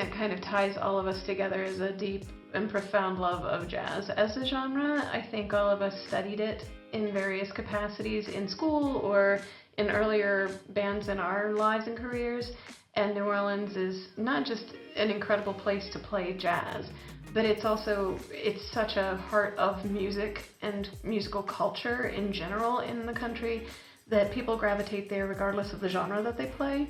that kind of ties all of us together is a deep and profound love of jazz as a genre. I think all of us studied it in various capacities in school or in earlier bands in our lives and careers. And New Orleans is not just an incredible place to play jazz, but it's such a heart of music and musical culture in general in the country that people gravitate there regardless of the genre that they play.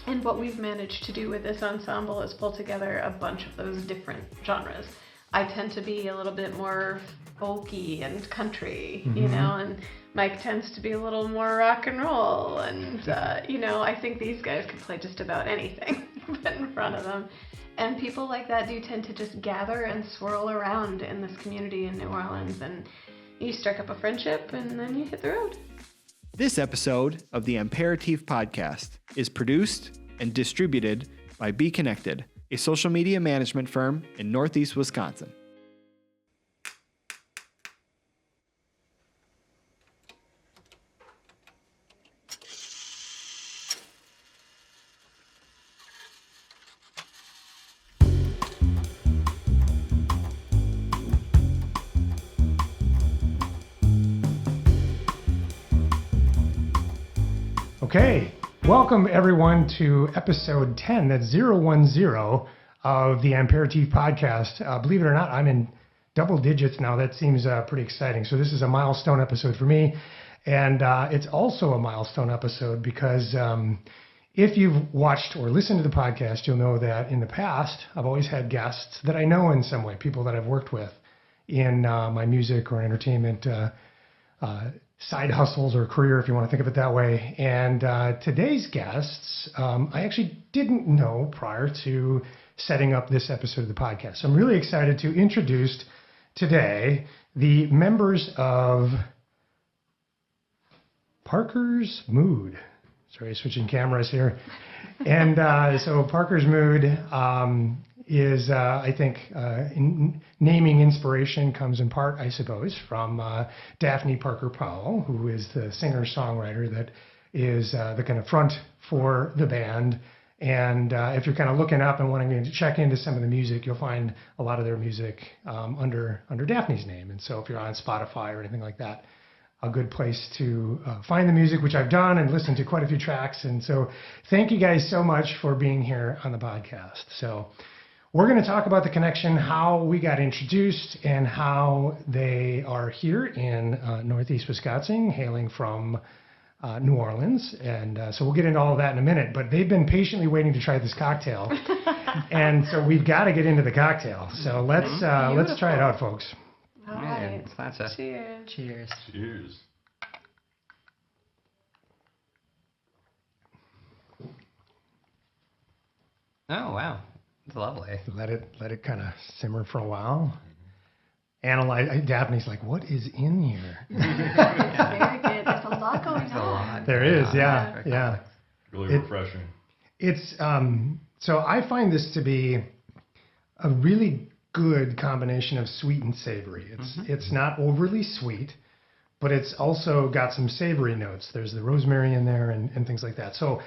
And what we've managed to do with this ensemble is pull together a bunch of those different genres. I tend to be a little bit more folky and country, and Mike tends to be a little more rock and roll. And, I think these guys can play just about anything put in front of them. And people like that do tend to just gather and swirl around in this community in New Orleans. And you strike up a friendship and then you hit the road. This episode of the Ampéritif podcast is produced and distributed by Be Connected, a social media management firm in Northeast Wisconsin. Okay, welcome everyone to episode 10, that's 010 of the Ampéritif podcast. Believe it or not, I'm in double digits now. That seems pretty exciting. So this is a milestone episode for me. And it's also a milestone episode because if you've watched or listened to the podcast, you'll know that in the past, I've always had guests that I know in some way, people that I've worked with in my music or entertainment side hustles or career, if you want to think of it that way. And today's guests, I actually didn't know prior to setting up this episode of the podcast. So I'm really excited to introduce today the members of Parker's Mood. Sorry, switching cameras here. And so Parker's Mood is, I think, naming inspiration comes in part, I suppose, from Daphne Parker Powell, who is the singer-songwriter that is the kind of front for the band. And if you're kind of looking up and wanting to check into some of the music, you'll find a lot of their music under Daphne's name. And so if you're on Spotify or anything like that, a good place to find the music, which I've done and listened to quite a few tracks. And so thank you guys so much for being here on the podcast. So we're going to talk about the connection, how we got introduced, and how they are here in Northeast Wisconsin, hailing from New Orleans. And so we'll get into all of that in a minute. But they've been patiently waiting to try this cocktail. And so we've got to get into the cocktail. So let's try it out, folks. All right. Cheers. Cheers. Cheers. Oh, wow. It's lovely. Let it kind of simmer for a while. Analyze. Daphne's like, what is in here? Very good. There's a lot going on. There is, yeah. Really refreshing. It's so I find this to be a really good combination of sweet and savory. It's not overly sweet, but it's also got some savory notes. There's the rosemary in there and things like that. So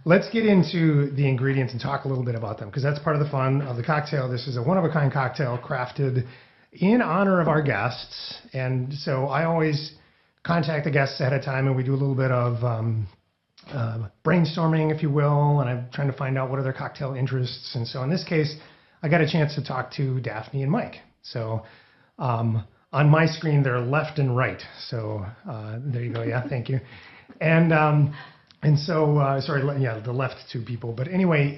let's get into the ingredients and talk a little bit about them, because that's part of the fun of the cocktail. This is a one-of-a-kind cocktail crafted in honor of our guests. And so I always contact the guests ahead of time, and we do a little bit of brainstorming, if you will, and I'm trying to find out what are their cocktail interests. And so in this case, I got a chance to talk to Daphne and Mike. So on my screen, they're left and right. So there you go. Yeah, thank you. And so, the left two people. But anyway,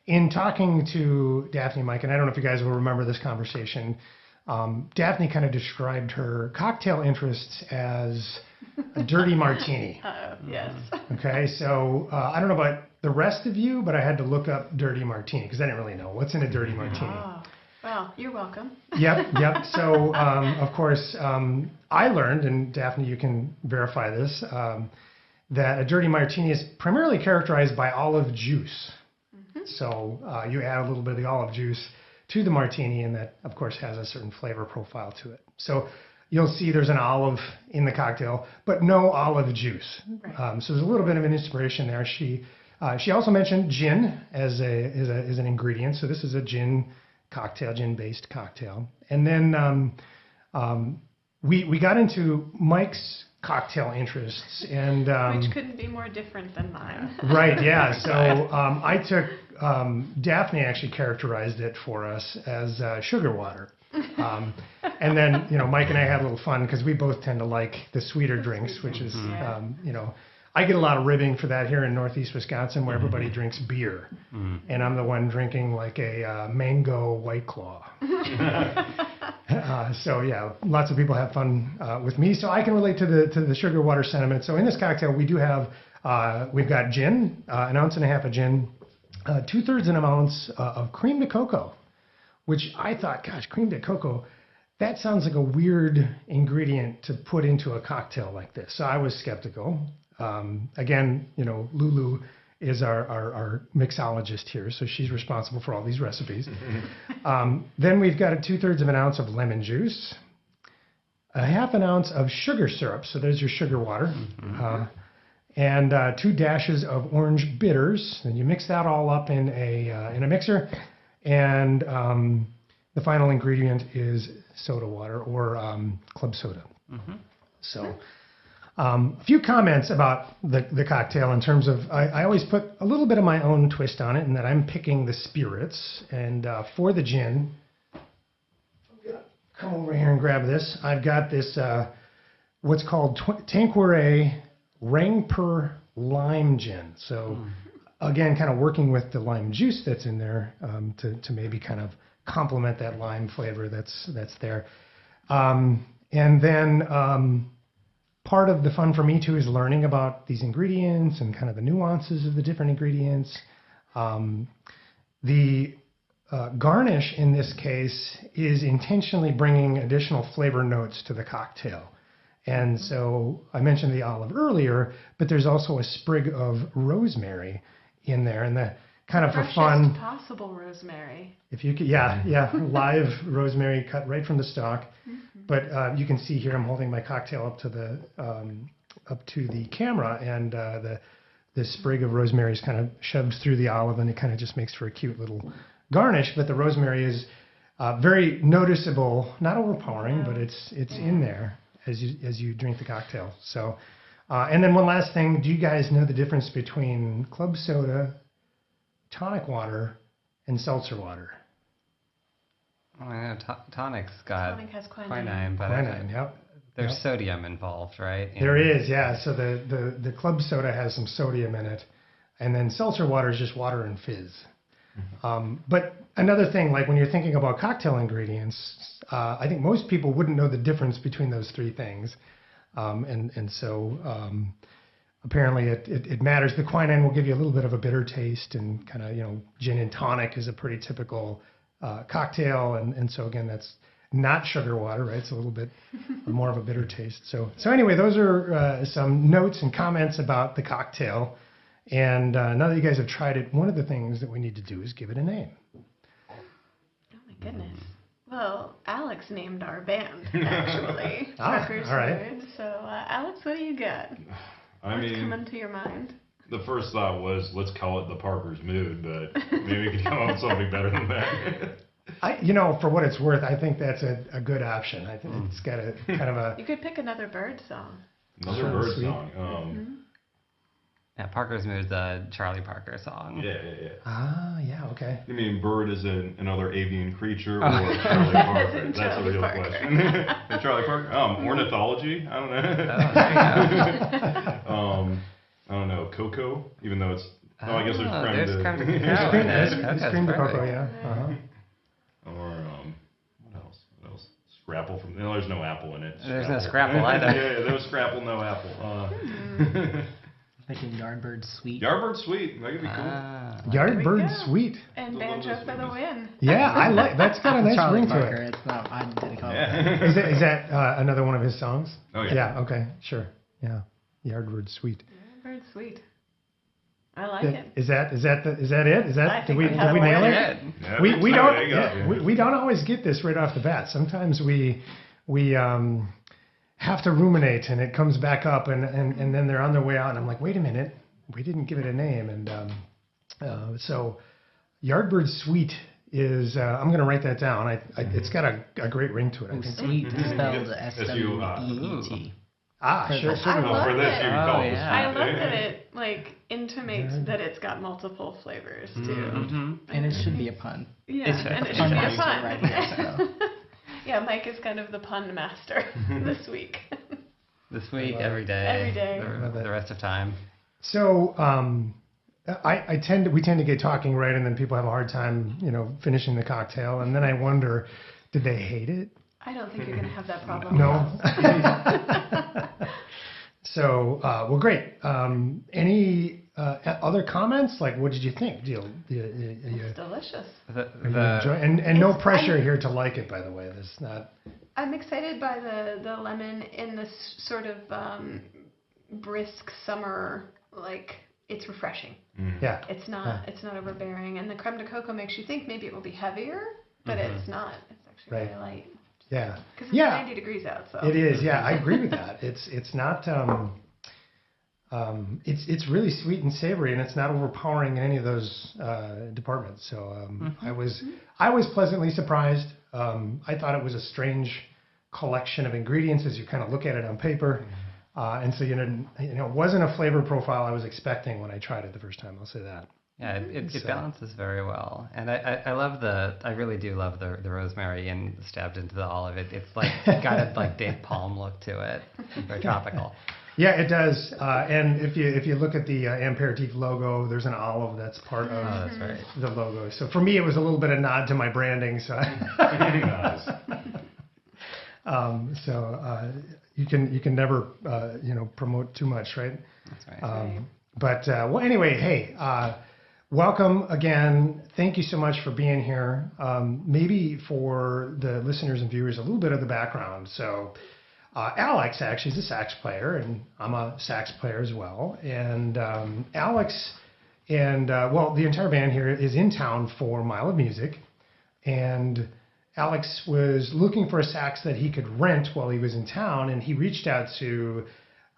in talking to Daphne and Mike, and I don't know if you guys will remember this conversation, Daphne kind of described her cocktail interests as a dirty martini. Yes. Okay, so I don't know about the rest of you, but I had to look up dirty martini because I didn't really know what's in a dirty martini. Oh, well, you're welcome. Yep. So, of course, I learned, and Daphne, you can verify this, that a dirty martini is primarily characterized by olive juice. So you add a little bit of the olive juice to the martini, and that, of course, has a certain flavor profile to it. So you'll see there's an olive in the cocktail, but no olive juice. Right. So there's a little bit of an inspiration there. She She also mentioned gin as an ingredient. So this is a gin cocktail, gin-based cocktail. And then we got into Mike's cocktail interests, and which couldn't be more different than mine. right, yeah. So I took Daphne actually characterized it for us as sugar water, and then Mike and I had a little fun because we both tend to like the sweeter drinks, which is I get a lot of ribbing for that here in Northeast Wisconsin, where everybody drinks beer, and I'm the one drinking like a mango White Claw. So yeah, lots of people have fun with me. So I can relate to the sugar water sentiment. So in this cocktail, we do have we've got gin, 1.5 ounces of gin, 2/3 an ounce of cream de cocoa, which I thought, gosh, cream de cocoa, that sounds like a weird ingredient to put into a cocktail like this. So I was skeptical. Again, Lulu is our mixologist here, so she's responsible for all these recipes. Then we've got 2/3 of an ounce of lemon juice, 1/2 ounce of sugar syrup, so there's your sugar water, and 2 dashes of orange bitters. And you mix that all up in a mixer, and the final ingredient is soda water or club soda. So. A few comments about the cocktail in terms of, I always put a little bit of my own twist on it, and that I'm picking the spirits. And for the gin, I'm going to come over here and grab this. I've got this, what's called Tanqueray Rangpur Lime Gin. So again, kind of working with the lime juice that's in there to maybe kind of complement that lime flavor that's there. And then part of the fun for me too is learning about these ingredients and kind of the nuances of the different ingredients. The garnish in this case is intentionally bringing additional flavor notes to the cocktail. And so I mentioned the olive earlier, but there's also a sprig of rosemary in there, and the kind of for fun. Freshest possible rosemary. If you could, live rosemary cut right from the stalk. But you can see here I'm holding my cocktail up to the camera, and the sprig of rosemary is kind of shoved through the olive, and it kind of just makes for a cute little garnish. But the rosemary is very noticeable, not overpowering, but it's in there as you drink the cocktail. So, and then one last thing: do you guys know the difference between club soda, tonic water, and seltzer water? Oh, I know Tonic has quinine, but quinine, yep. There's sodium involved, right? There is, yeah. So the club soda has some sodium in it, and then seltzer water is just water and fizz. But another thing, like when you're thinking about cocktail ingredients, I think most people wouldn't know the difference between those three things, and so apparently it matters. The quinine will give you a little bit of a bitter taste, and kind of gin and tonic is a pretty typical cocktail, and so again, that's not sugar water, right? It's a little bit more of a bitter taste. So anyway, those are some notes and comments about the cocktail. And now that you guys have tried it, one of the things that we need to do is give it a name. Oh my goodness. Well, Alex named our band, actually. Parker's all right. Word. So, Alex, what do you got? What's coming to your mind? The first thought was, let's call it the Parker's Mood, but maybe we could come up with something better than that. For what it's worth, I think that's a good option. I think it's got a kind of a... You could pick another bird song. Another bird song. Yeah, Parker's Mood is a Charlie Parker song. Yeah. Ah, yeah, okay. You mean bird is another avian creature, or Charlie Parker? That's a real question. Charlie Parker? Ornithology? I don't know. I don't know, cocoa, even though it's... Oh, I guess there's creme de cocoa. There's creme de cocoa, yeah. Or, what else? Scrapple from... No, there's no apple in it. There's no Scrapple either. Yeah, no Scrapple, no apple. Thinking Yardbird Sweet. Yardbird Sweet, that could be cool. Yardbird Sweet. And Banjo for the win. Yeah, I like that's got a nice Charlie ring Parker, to it. It's not, I didn't call it Yeah. Is that another one of his songs? Oh, yeah. Yeah, okay, sure. Yeah, Yardbird Sweet. Yardbird Sweet. I like it. Is that it? Is that I did think we we have nail it. it? Yeah, We there don't you go. we don't always get this right off the bat. Sometimes we have to ruminate, and it comes back up, and then they're on their way out, and I'm like, wait a minute, we didn't give it a name, and so Yardbird Sweet is. I'm going to write that down. It's got a great ring to it. I think. Sweet spelled S-W-E-E-T. Sure. I love for this, it. you can call it I love sweet. that it like intimates that it's got multiple flavors too. Mm-hmm. And it should be a pun. Yeah, It's and it pun should be a master pun. right here, so. Yeah, Mike is kind of the pun master this week. This week, every day. Every day. The rest of time. So we tend to get talking, right, and then people have a hard time, finishing the cocktail, and then I wonder, did they hate it? I don't think you're going to have that problem. No. So, well, great. Any other comments? Like, what did you think? It's delicious. And no pressure here to like it, by the way. This not. I'm excited by the lemon in this sort of brisk summer. Like, it's refreshing. Yeah. It's not overbearing, and the creme de coco makes you think maybe it will be heavier, but it's not. It's actually Right. very light. Yeah. Because it's 90 degrees out, so. It is. Yeah, I agree with that. It's not. It's really sweet and savory, and it's not overpowering in any of those departments. So I was pleasantly surprised. I thought it was a strange collection of ingredients as you kind of look at it on paper, and so it wasn't a flavor profile I was expecting when I tried it the first time. I'll say that. Yeah, it balances very well, and I really do love the rosemary and stabbed into the olive. It's like got a like date palm look to it, very tropical. Yeah, it does. And if you look at the Ampéritif logo, there's an olive that's part of That's right. the logo. So for me, it was a little bit of nod to my branding. So Nice. You can never promote too much, right? That's right. But well, anyway, hey, welcome again. Thank you so much for being here. Maybe for the listeners and viewers, a little bit of the background. So Alex actually is a sax player, and I'm a sax player as well. And Alex and the entire band here is in town for Mile of Music, and Alex was looking for a sax that he could rent while he was in town, and he reached out to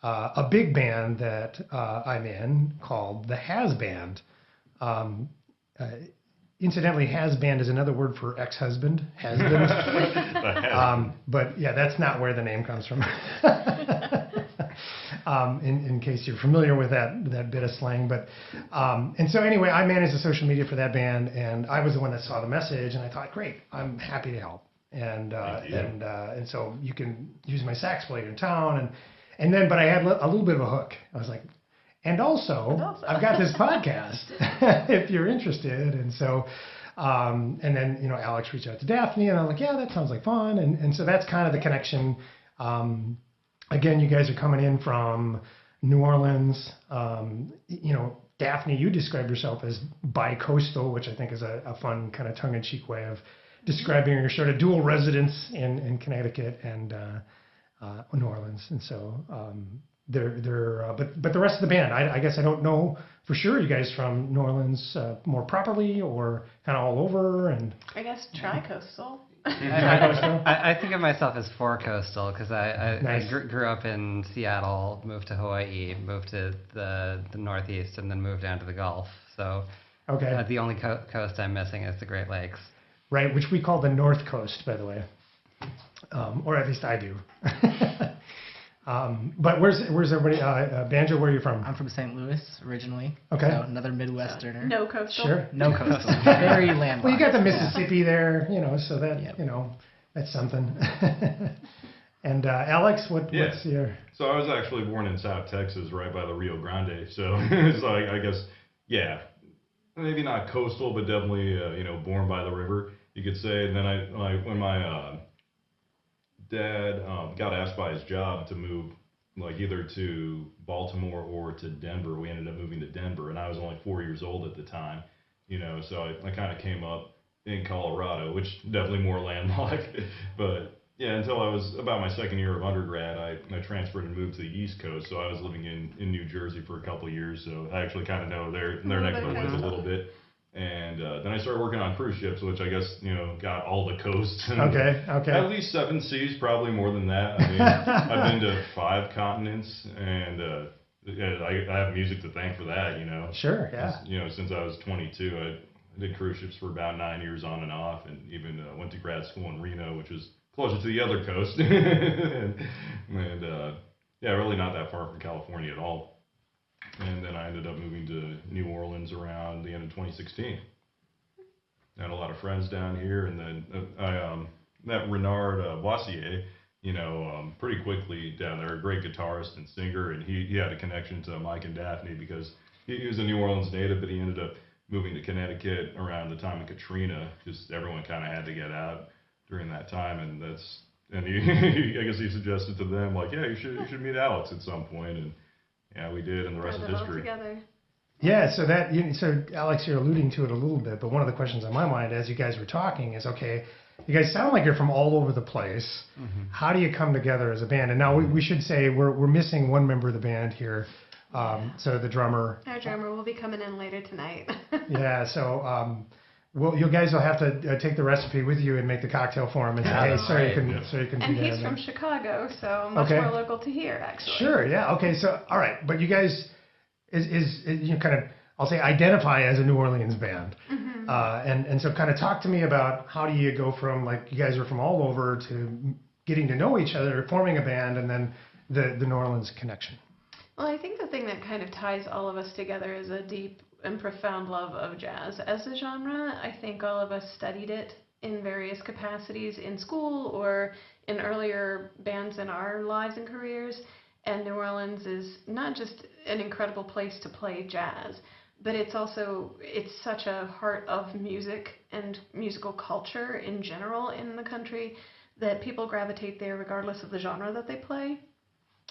a big band that I'm in called the Has Band. Incidentally, Has Band is another word for ex-husband, has-been. But yeah, that's not where the name comes from. In case you're familiar with that bit of slang, but and so anyway, I managed the social media for that band, and I was the one that saw the message, and I thought, great, I'm happy to help, and so you can use my sax player in town, but I had a little bit of a hook. I was like, and also I've got this podcast if you're interested, and so. And then Alex reached out to Daphne, and I'm like, yeah, that sounds like fun, and so that's kind of the connection. Again, you guys are coming in from New Orleans. Daphne, you describe yourself as bi-coastal, which I think is a fun kind of tongue-in-cheek way of describing your sort of dual residence in Connecticut and New Orleans. And so but the rest of the band, I guess I don't know for sure. You guys from New Orleans more properly, or kind of all over? And I guess tri-coastal. I think of myself as four-coastal because Nice. I grew up in Seattle, moved to Hawaii, moved to the Northeast, and then moved down to the Gulf. So okay, the only coast I'm missing is the Great Lakes. right, which we call the North Coast, by the way, or at least I do. But where's everybody? Banjo, where are you from? I'm from St. Louis originally. Okay. So another Midwesterner. No coastal. Sure. No coastal. Very landlocked. Well, you got the Mississippi there, so that Yep. that's something. And Alex, what's your? So I was actually born in South Texas, right by the Rio Grande. So I guess, yeah, maybe not coastal, but definitely born by the river, you could say. And then when my dad got asked by his job to move either to Baltimore or to Denver, we ended up moving to Denver, and I was only 4 years old at the time, so I kind of came up in Colorado, which definitely more landlocked, but yeah, until I was about my second year of undergrad, I transferred and moved to the East Coast, so I was living in New Jersey for a couple of years, so I actually kind of know their neck of the woods a little bit. And then I started working on cruise ships, which I guess, got all the coasts. Okay. At least 7 seas, probably more than that. I mean, I've been to 5 continents, and I have music to thank for that, Sure, yeah. Since I was 22, I did cruise ships for about 9 years on and off, and even went to grad school in Reno, which is closer to the other coast, and yeah, really not that far from California at all. And then I ended up moving to New Orleans around the end of 2016. I had a lot of friends down here, and then I met Renard Boissier, pretty quickly down there, a great guitarist and singer, and he had a connection to Mike and Daphne because he was a New Orleans native, but he ended up moving to Connecticut around the time of Katrina, because everyone kind of had to get out during that time, and I guess he suggested to them, like, yeah, you should meet Alex at some point, and yeah, we did, and the rest is history. Together. Yeah, so Alex, you're alluding to it a little bit, but one of the questions on my mind as you guys were talking is, okay, you guys sound like you're from all over the place. Mm-hmm. How do you come together as a band? And now we should say we're missing one member of the band here. So the drummer. Our drummer will be coming in later tonight. Yeah, so you guys will have to take the recipe with you and make the cocktail for him and say, hey, so you can and do that. he's from Chicago, so much more local to here, actually. Sure, yeah, okay, so, all right, but you guys you kind of, I'll say, identify as a New Orleans band. Mm-hmm. And so kind of talk to me about how do you go from, like, you guys are from all over to getting to know each other, forming a band, and then the New Orleans connection. Well, I think the thing that kind of ties all of us together is a deep and profound love of jazz as a genre. I think all of us studied it in various capacities in school or in earlier bands in our lives and careers. And New Orleans is not just an incredible place to play jazz, but it's such a heart of music and musical culture in general in the country that people gravitate there regardless of the genre that they play.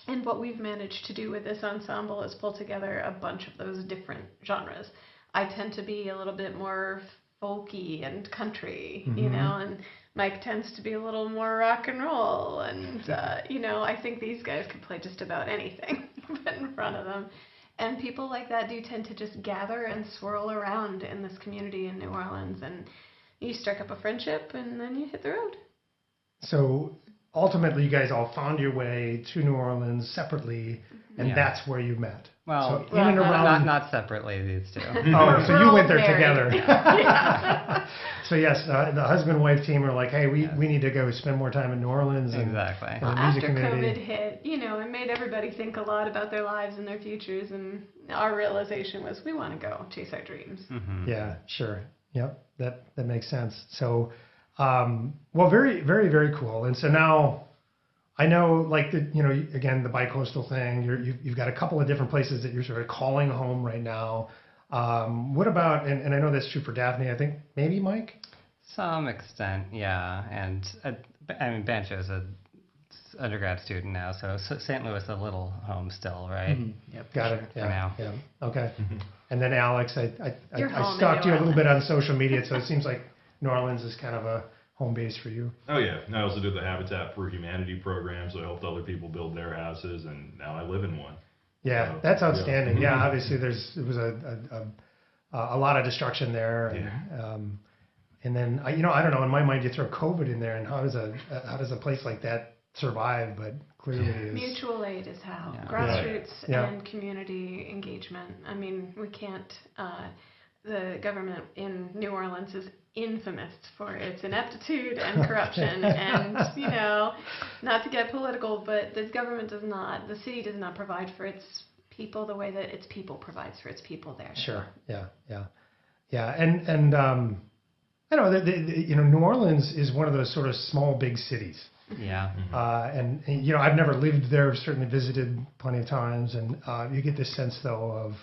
And what we've managed to do with this ensemble is pull together a bunch of those different genres. I tend to be a little bit more folky and country, mm-hmm. And Mike tends to be a little more rock and roll. And, I think these guys can play just about anything put in front of them. And people like that do tend to just gather and swirl around in this community in New Orleans. And you strike up a friendship and then you hit the road. So ultimately, you guys all found your way to New Orleans separately, and that's where you met. Well, so in and around... not separately, these two. Oh, so you went there together. So yes, the husband-wife team were like, hey, we need to go spend more time in New Orleans. Exactly. And well, after COVID hit, it made everybody think a lot about their lives and their futures, and our realization was we want to go chase our dreams. Mm-hmm. Yeah, sure. Yep, that makes sense. So... well, very, very, very cool. And so now I know, like, again, the bicoastal thing, you've got a couple of different places that you're sort of calling home right now. What about, and I know that's true for Daphne, I think maybe Mike? Some extent, yeah. And Bancho's an undergrad student now, so St. Louis a little home still, right? Mm-hmm. Yep, got it. For now. Yeah. Okay. Mm-hmm. And then Alex, I stalked you a little bit on social media, so it seems like New Orleans is kind of a home base for you. Oh yeah, I also did the Habitat for Humanity program, so I helped other people build their houses, and now I live in one. Yeah, that's outstanding. Yeah, obviously it was a lot of destruction there, and, and then I don't know. In my mind, you throw COVID in there, and how does a place like that survive? But clearly, mutual aid is how grassroots and community engagement. I mean, we can't. The government in New Orleans is infamous for its ineptitude and corruption, and not to get political, but the city does not provide for its people the way that its people provides for its people there. Sure. Yeah. And I know that New Orleans is one of those sort of small big cities. Yeah. And I've never lived there. Certainly visited plenty of times, and you get this sense though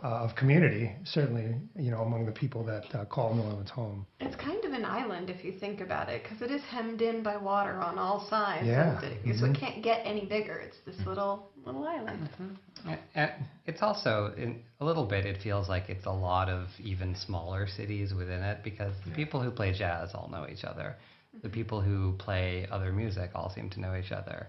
of community. Certainly, among the people that call New Orleans home. It's kind of an island if you think about it, because it is hemmed in by water on all sides. Yeah. So it can't get any bigger. It's this little island. Mm-hmm. And it's also a little bit. It feels like it's a lot of even smaller cities within it, because the people who play jazz all know each other. The people who play other music all seem to know each other.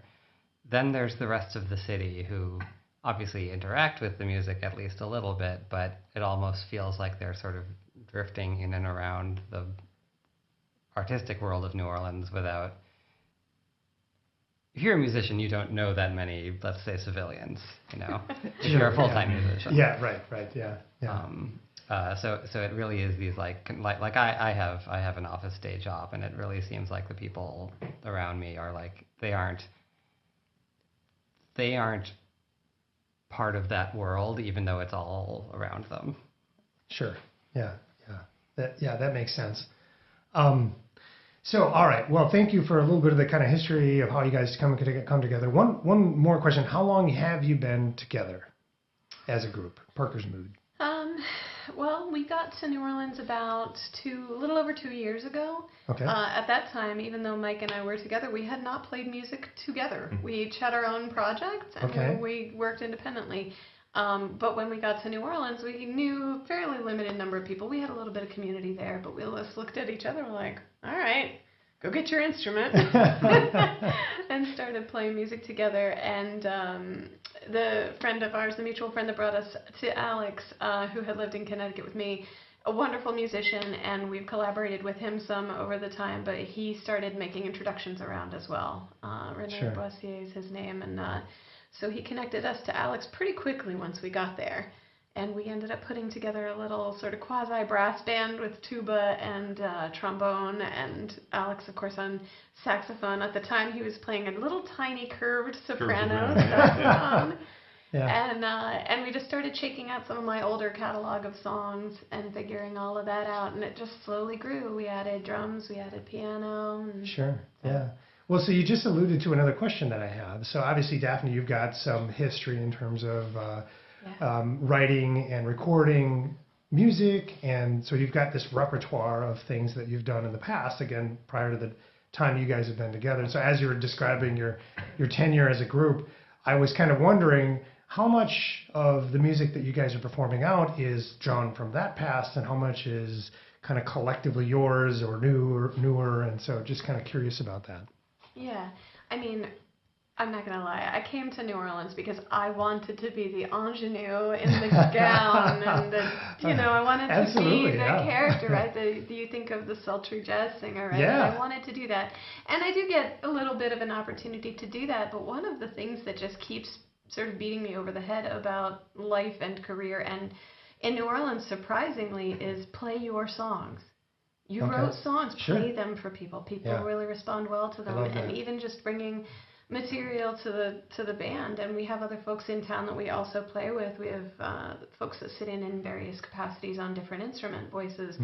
Then there's the rest of the city who obviously interact with the music at least a little bit, but it almost feels like they're sort of drifting in and around the artistic world of New Orleans without you're a musician, you don't know that many, let's say, civilians, you know, if you're a full-time musician. Yeah, right, yeah. So it really is these like I have an office day job, and it really seems like the people around me are like they aren't part of that world, even though it's all around them. Sure. Yeah. That makes sense. So, all right. Well, thank you for a little bit of the kind of history of how you guys come together. One more question. How long have you been together as a group, Parker's Mood? Well, we got to New Orleans about a little over 2 years ago. Okay. At that time, even though Mike and I were together, we had not played music together. We each had our own projects, and we worked independently. But when we got to New Orleans, we knew a fairly limited number of people. We had a little bit of community there, but we just looked at each other like, all right, go get your instrument, and started playing music together. And the friend of ours, the mutual friend that brought us to Alex, who had lived in Connecticut with me, a wonderful musician, and we've collaborated with him some over the time, but he started making introductions around as well. René Boissier is his name, and so he connected us to Alex pretty quickly once we got there. And we ended up putting together a little sort of quasi-brass band with tuba and trombone, and Alex, of course, on saxophone. At the time, he was playing a little tiny curved soprano saxophone. And we just started shaking out some of my older catalog of songs and figuring all of that out, and it just slowly grew. We added drums, we added piano. Sure, yeah. Well, so you just alluded to another question that I have. So obviously, Daphne, you've got some history in terms of writing and recording music, and so you've got this repertoire of things that you've done in the past, again, prior to the time you guys have been together. And so as you were describing your tenure as a group, I was kind of wondering how much of the music that you guys are performing out is drawn from that past, and how much is kind of collectively yours or newer, and so just kind of curious about that. Yeah, I mean, I'm not going to lie. I came to New Orleans because I wanted to be the ingenue in the gown, and I wanted to be the character, right? You think of the sultry jazz singer, right? Yeah. I wanted to do that. And I do get a little bit of an opportunity to do that, but one of the things that just keeps sort of beating me over the head about life and career, and in New Orleans, surprisingly, is play your songs. You wrote songs, play them for people. People really respond well to them, and even just bringing material to the band. And we have other folks in town that we also play with. We have folks that sit in various capacities on different instrument voices,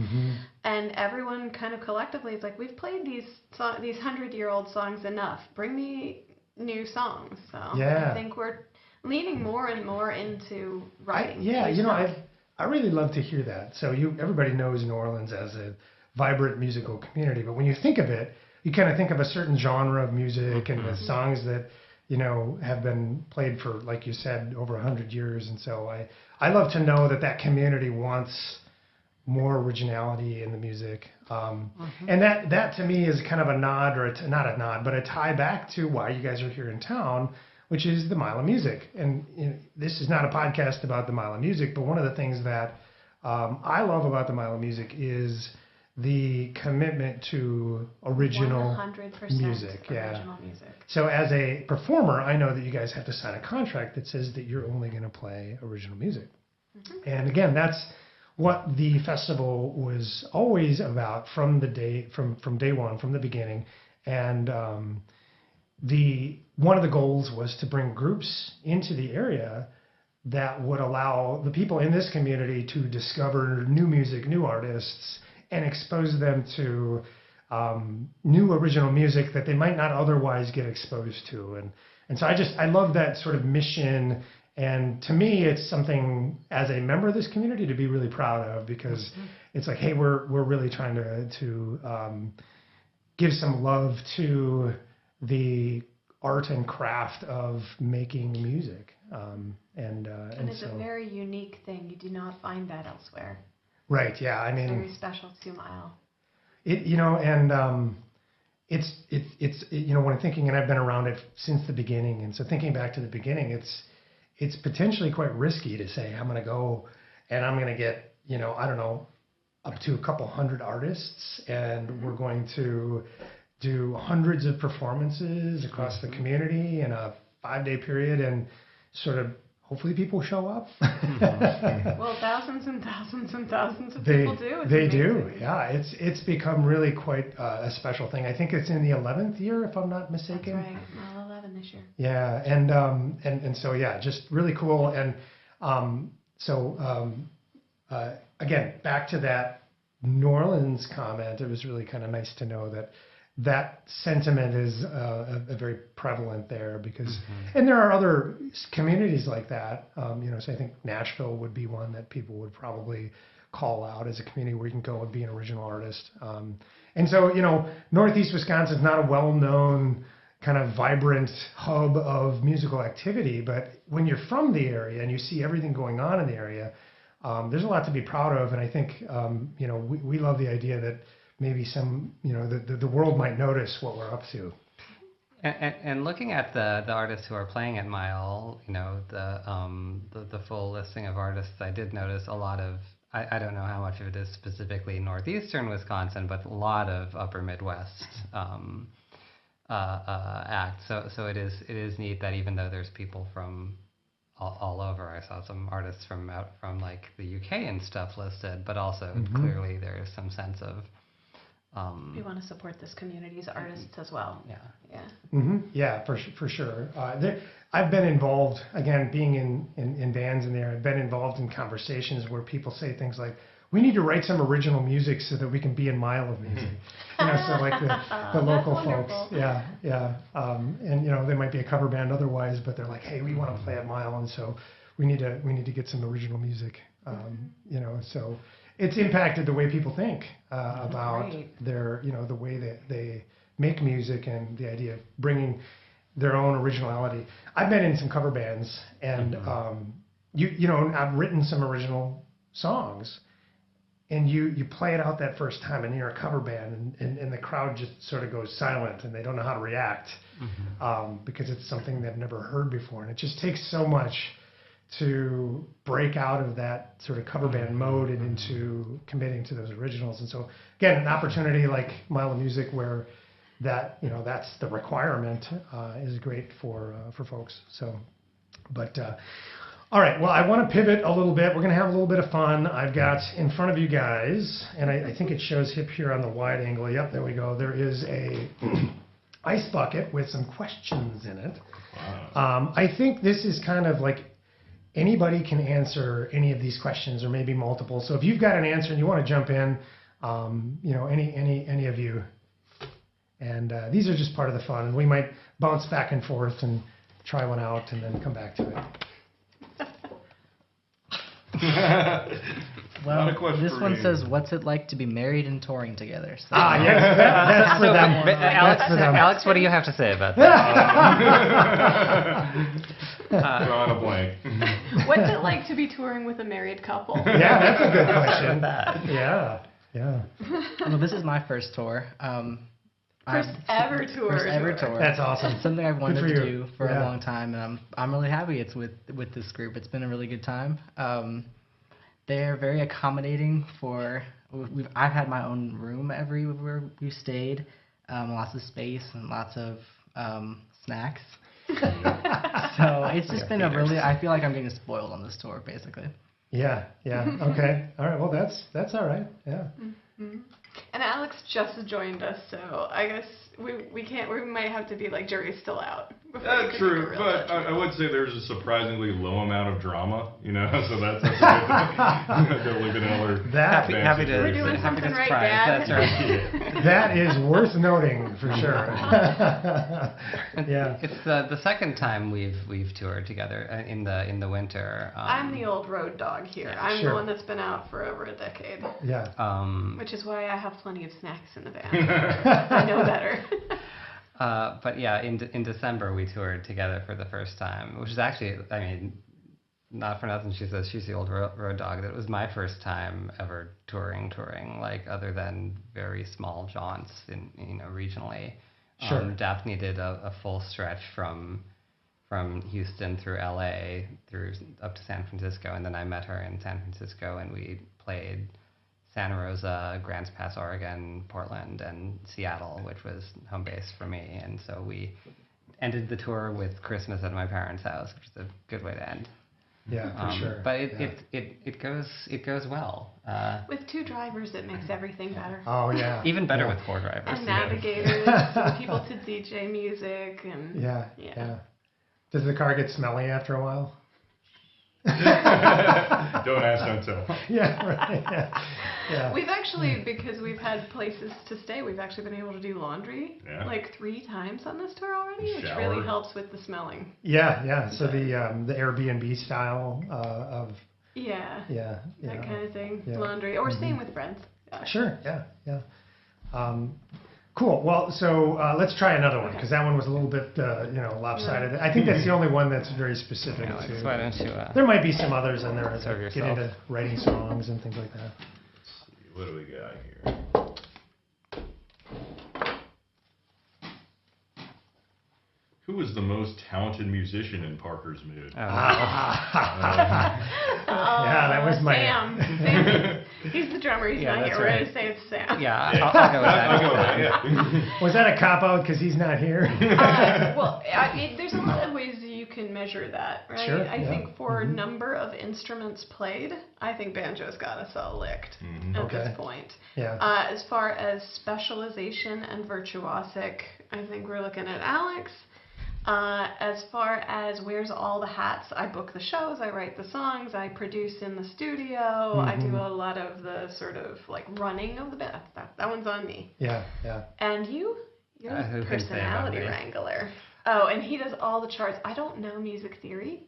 and everyone kind of collectively is like, we've played these 100-year-old songs enough. Bring me new songs. So I think we're leaning more and more into writing. I really love to hear that. So everybody knows New Orleans as a vibrant musical community, but when you think of it, you kind of think of a certain genre of music and the songs that have been played for, like you said, over 100 years. And so I love to know that community wants more originality in the music, and that to me is kind of a nod, or not a nod, but a tie back to why you guys are here in town, which is the Mile of Music. And this is not a podcast about the Mile of Music, but one of the things that I love about the Mile of Music is the commitment to original 100% music. Original music. So as a performer, I know that you guys have to sign a contract that says that you're only going to play original music. And again, that's what the festival was always about from day one, from the beginning. And one of the goals was to bring groups into the area that would allow the people in this community to discover new music, new artists, and expose them to new original music that they might not otherwise get exposed to. And so I love that sort of mission. And to me, it's something as a member of this community to be really proud of, because it's like, hey, we're really trying to give some love to the art and craft of making music. And it's a very unique thing. You do not find that elsewhere. Right. Yeah. I mean, very special to Mile. It's when I'm thinking, and I've been around it since the beginning, and so thinking back to the beginning, it's potentially quite risky to say I'm going to go and I'm going to get I don't know, up to a couple hundred artists, and we're going to do hundreds of performances across the community in a 5-day period, and sort of hopefully people show up. Well, thousands and thousands and thousands of people do. It's They do. amazing. Yeah, it's become really quite a special thing. I think it's in the 11th year, if I'm not That's mistaken. right. Well, 11 this year. Yeah, and so yeah, just really cool. And again, back to that New Orleans comment, it was really kind of nice to know that that sentiment is very prevalent there, because, and there are other communities like that. So I think Nashville would be one that people would probably call out as a community where you can go and be an original artist. And so, Northeast Wisconsin is not a well-known kind of vibrant hub of musical activity, but when you're from the area and you see everything going on in the area, there's a lot to be proud of. And I think, we love the idea that maybe the world might notice what we're up to. And looking at the artists who are playing at Mile, the full listing of artists, I did notice a lot of, I don't know how much of it is specifically northeastern Wisconsin, but a lot of upper Midwest acts. So it is neat that even though there's people from all over, I saw some artists from like the UK and stuff listed, but also clearly there's some sense of We want to support this community's artists as well. yeah. Yeah, for sure. I've been involved, again, being in bands in there, I've been involved in conversations where people say things like, we need to write some original music so that we can be in Mile of Music. So like the local folks. wonderful. Yeah. And they might be a cover band otherwise, but they're like, hey, we want to play at Mile, and so we need to get some original music. So it's impacted the way people think about Great. their, the way that they make music, and the idea of bringing their own originality. I've been in some cover bands, and I've written some original songs, and you play it out that first time, and you're a cover band, and the crowd just sort of goes silent, and they don't know how to react because it's something they've never heard before, and it just takes so much to break out of that sort of cover band mode and into committing to those originals. And so again, an opportunity like Mile of Music where that that's the requirement is great for folks. So, but all right, well, I want to pivot a little bit. We're going to have a little bit of fun. I've got in front of you guys, and I think it shows hip here on the wide angle. Yep, there we go. There is a ice bucket with some questions in it. Wow. I think this is kind of like anybody can answer any of these questions, or maybe multiple. So if you've got an answer and you want to jump in, any of you. And these are just part of the fun. And we might bounce back and forth and try one out and then come back to it. Well, Not a question this for one me. says, "What's it like to be married and touring together?" So, Yes, that's for them. That's for them. Alex, what do you have to say about that? Drawing a blank. What's it like to be touring with a married couple? Yeah, that's a good question. That. Yeah. well, this is my first tour. First ever tour. First ever tour. That's awesome. It's something I've wanted for to you. do for Yeah. a long time, and I'm really happy it's with this group. It's been a really good time. They're very accommodating I've had my own room everywhere we've stayed, lots of space and lots of snacks. So it's just been I feel like I'm getting spoiled on this tour, basically. Yeah. Okay. All right. Well, that's all right. Yeah. And Alex just joined us, so I guess we might have to be like jury's still out. before we That's can true, make a real but judgment. I would say there's a surprisingly low amount of drama, so that's a good thing. Definitely been another That Happy to We're doing happy to something right, surprise. Dad. That's right. that is worth noting for sure. Yeah. It's the second time we've toured together in the winter. I'm the old road dog here. I'm Sure. the one that's been out for over a decade, Yeah. which is why I have plenty of snacks in the van. I know better. But yeah, in December we toured together for the first time, which is actually, not for nothing, she says she's the old road dog. That was my first time ever touring, like other than very small jaunts regionally. Sure. Daphne did a full stretch from Houston through LA up to San Francisco, and then I met her in San Francisco, and we played Santa Rosa, Grants Pass, Oregon, Portland, and Seattle, which was home base for me. And so we ended the tour with Christmas at my parents' house, which is a good way to end. Yeah, for sure. But it goes well. With 2 drivers, it makes everything better. Oh yeah. Even better with 4 drivers. And navigators, and people to DJ music, and Yeah. Does the car get smelly after a while? Don't ask, don't tell. Yeah, right. Yeah. We've actually, because we've had places to stay, we've actually been able to do laundry like 3 times on this tour already, which really helps with the smelling. Yeah. So the Airbnb style of that kind of thing, Yeah. laundry, or staying with friends. Sure. Yeah. Cool. Well, so let's try another one because that one was a little bit lopsided. I think that's the only one that's very specific to. Why don't you? There might be some others in there serve that get yourself. into writing songs and things like that. What do we got here? Who is the most talented musician in Parker's Mood? Yeah, that was my. Sam. He's the drummer. He's not that's here. We're right. going to say it's Sam. Yeah, I'll go with that. I'll go with that, yeah. Was that a cop out because he's not here? There's a lot of ways you can measure that, right? Sure, I think for number of instruments played, I think banjo's got us all licked at this point. Yeah. As far as specialization and virtuosic, I think we're looking at Alex. As far as wears all the hats, I book the shows, I write the songs, I produce in the studio, I do a lot of the sort of like running of the band. That one's on me. Yeah. And you're Who the can say about personality me? wrangler. Oh, and he does all the charts. I don't know music theory.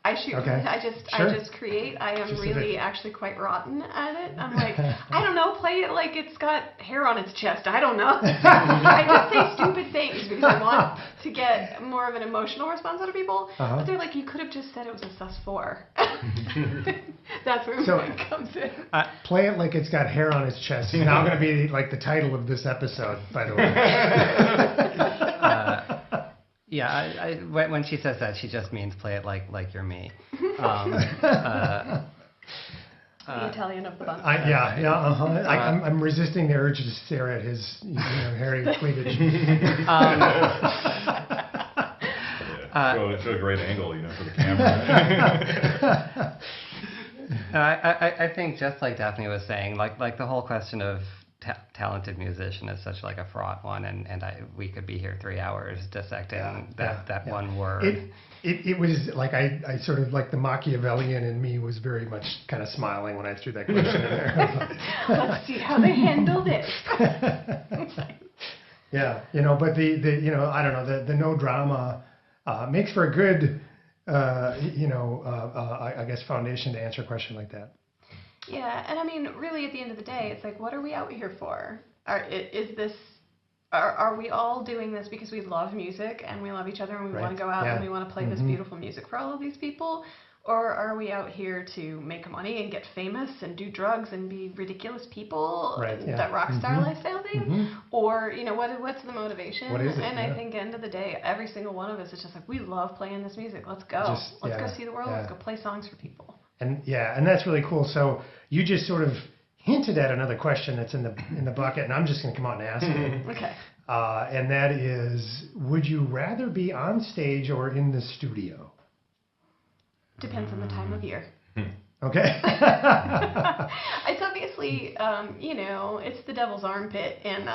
I shoot. Okay. I Sure. just create. I am Just a really bit. actually quite rotten at it. I'm like, I don't know, play it like it's got hair on its chest. I don't know. I just say stupid things because I want to get more of an emotional response out of people. But they're like, you could have just said it was a sus4. That's where mine comes in. Play it like it's got hair on its chest. It's now going to be like the title of this episode, by the way. Yeah, when she says that, she just means play it like you're me. The Italian of the bunch. I'm resisting the urge to stare at his hairy cleavage. Show a great angle, for the camera. I think just like Daphne was saying, like the whole question of talented musician is such like a fraught one, and we could be here 3 hours dissecting that one word. It was like I sort of like the Machiavellian in me was very much kind of smiling when I threw that question in there. Let's see how they handle this. Yeah, but the I don't know, the no drama makes for a good I guess foundation to answer a question like that. Yeah, and I mean, really, at the end of the day, it's like, what are we out here for? Are we all doing this because we love music and we love each other and we want to go out and we want to play this beautiful music for all of these people? Or are we out here to make money and get famous and do drugs and be ridiculous people, that rock star lifestyle thing? Or, what's the motivation? What is it? And I think end of the day, every single one of us is just like, we love playing this music. Let's go. Let's go see the world. Let's go play songs for people. And that's really cool. So you just sort of hinted at another question that's in the bucket, and I'm just going to come out and ask it. Okay. And that is, would you rather be on stage or in the studio? Depends on the time of year. Okay. It's obviously, it's the devil's armpit in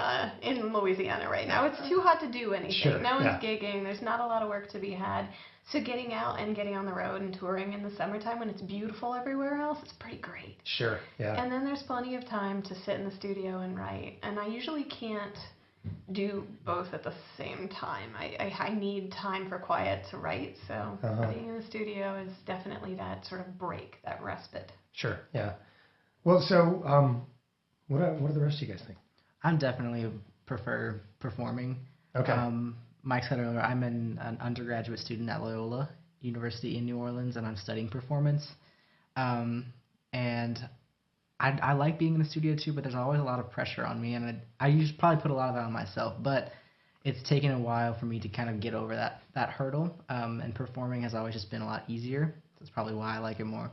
Louisiana right now. It's too hot to do anything. Sure, No one's gigging. There's not a lot of work to be had. So getting out and getting on the road and touring in the summertime when it's beautiful everywhere else, it's pretty great. Sure, yeah. And then there's plenty of time to sit in the studio and write. And I usually can't do both at the same time. I need time for quiet to write. So being in the studio is definitely that sort of break, that respite. Sure, yeah. Well, so what do the rest of you guys think? I'm definitely prefer performing. Okay. Mike said earlier, I'm an undergraduate student at Loyola University in New Orleans, and I'm studying performance. And I like being in the studio too, but there's always a lot of pressure on me, and I usually probably put a lot of that on myself. But it's taken a while for me to kind of get over that hurdle, and performing has always just been a lot easier. That's probably why I like it more.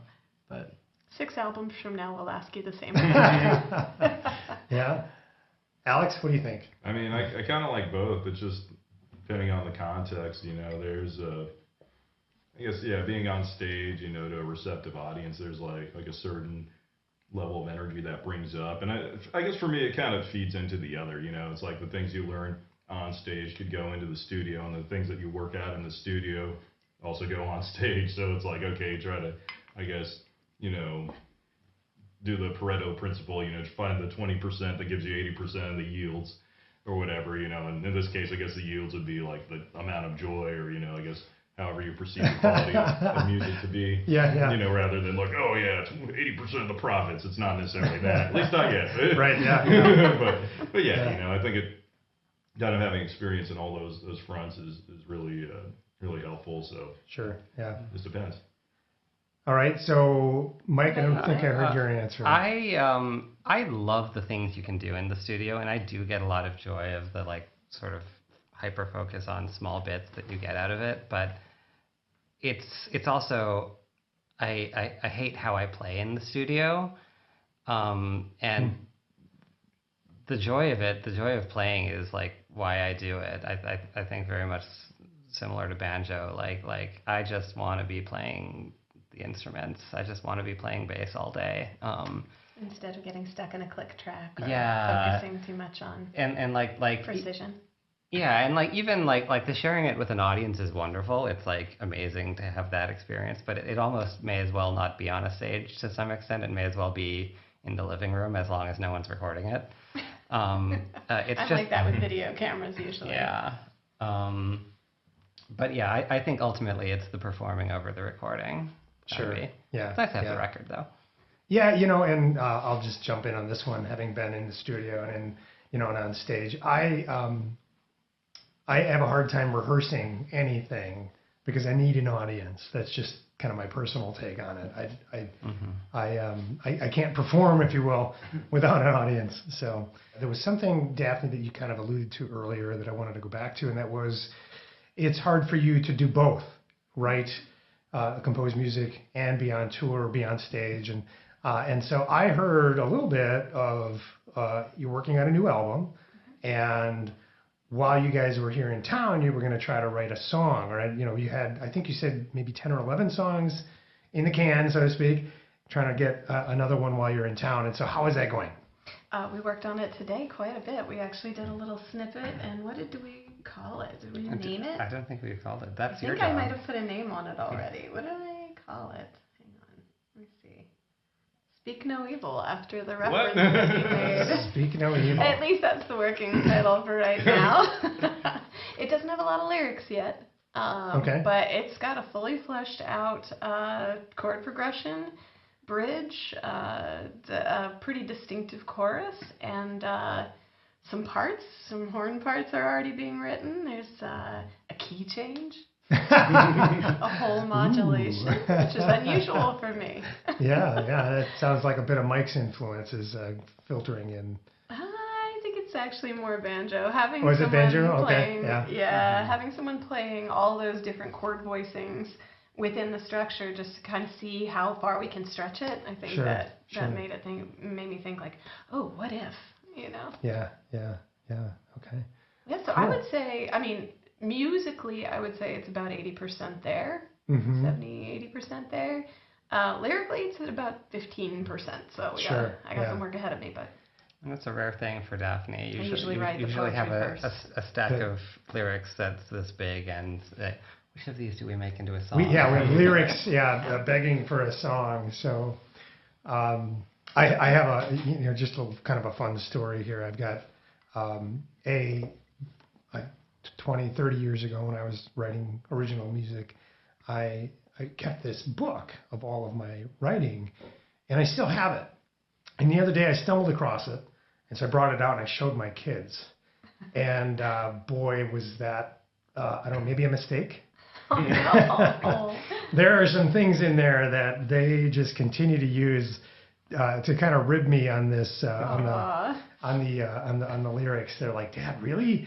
But 6 albums from now, we'll ask you the same. Yeah. Alex, what do you think? I mean, I kind of like both. It's just depending on the context, you know, there's I guess, yeah, being on stage, you know, to a receptive audience, there's like a certain level of energy that brings up. And I guess for me, it kind of feeds into the other, you know, it's like the things you learn on stage could go into the studio, and the things that you work out in the studio also go on stage. So it's like, okay, try to, I guess, you know, do the Pareto principle, you know, find the 20% that gives you 80% of the yields or whatever, you know, and in this case, I guess the yields would be like the amount of joy, or, you know, I guess however you perceive the quality of music to be, Yeah. you know, rather than like, oh yeah, it's 80% of the profits. It's not necessarily that, at least not yet. Right, yeah. but yeah, you know, I think it kind of having experience in all those fronts is really really helpful. So Sure, yeah. Just depends. All right, so Mike, I don't think I heard your answer. I love the things you can do in the studio, and I do get a lot of joy of the like sort of hyper focus on small bits that you get out of it. But it's also I hate how I play in the studio, and the joy of it, the joy of playing is like why I do it. I think very much similar to banjo. Like I just want to be playing the instruments. I just want to be playing bass all day. Instead of getting stuck in a click track or focusing too much on and like precision. Yeah, and like even like the sharing it with an audience is wonderful. It's like amazing to have that experience, but it almost may as well not be on a stage to some extent. It may as well be in the living room as long as no one's recording it. It's I just like that with video cameras usually. Yeah. But yeah, I think ultimately it's the performing over the recording. Sure. Yeah. It's nice to have the record though. Yeah, you know, and I'll just jump in on this one, having been in the studio and you know, and on stage. I have a hard time rehearsing anything because I need an audience. That's just kind of my personal take on it. I can't perform, if you will, without an audience. So there was something, Daphne, that you kind of alluded to earlier that I wanted to go back to, and that was it's hard for you to do both, write, compose music, and be on tour, be on stage, and so I heard a little bit of you're working on a new album, and while you guys were here in town, you were going to try to write a song, right? You know, you had, I think you said maybe 10 or 11 songs in the can, so to speak, trying to get another one while you're in town. And so how is that going? We worked on it today quite a bit. We actually did a little snippet, and what did we call it? Did we name it? I don't think we called it. That's your job. I think I might have put a name on it already. What did I call it? Hang on. Let me see. Speak No Evil, after the reference that you made. Speak No Evil. At least that's the working title for right now. It doesn't have a lot of lyrics yet. Okay. But it's got a fully fleshed out chord progression, bridge, a pretty distinctive chorus, and some horn parts are already being written. There's a key change. A whole modulation, which is unusual for me. Yeah, that sounds like a bit of Mike's influences filtering in. I think it's actually more banjo. Having is it banjo? Playing, okay, yeah. Having someone playing all those different chord voicings within the structure, just to kind of see how far we can stretch it. I think that made me think like, oh, what if, you know? Yeah, okay. Yeah, so cool. I would say, I mean, musically, I would say it's about 80% there, 70-80% there. Lyrically, it's at about 15%. So I got some work ahead of me, but. And that's a rare thing for Daphne. I usually write the usually have poetry a stack of lyrics that's this big, and which of these do we make into a song? We have lyrics, begging for a song. So I have just a kind of a fun story here. I've got 20, 30 years ago when I was writing original music, I kept this book of all of my writing, and I still have it. And the other day I stumbled across it, and so I brought it out and I showed my kids. And boy, was that, I don't know, maybe a mistake? Oh, no. There are some things in there that they just continue to use to kind of rib me on this, on the lyrics. They're like, Dad, really?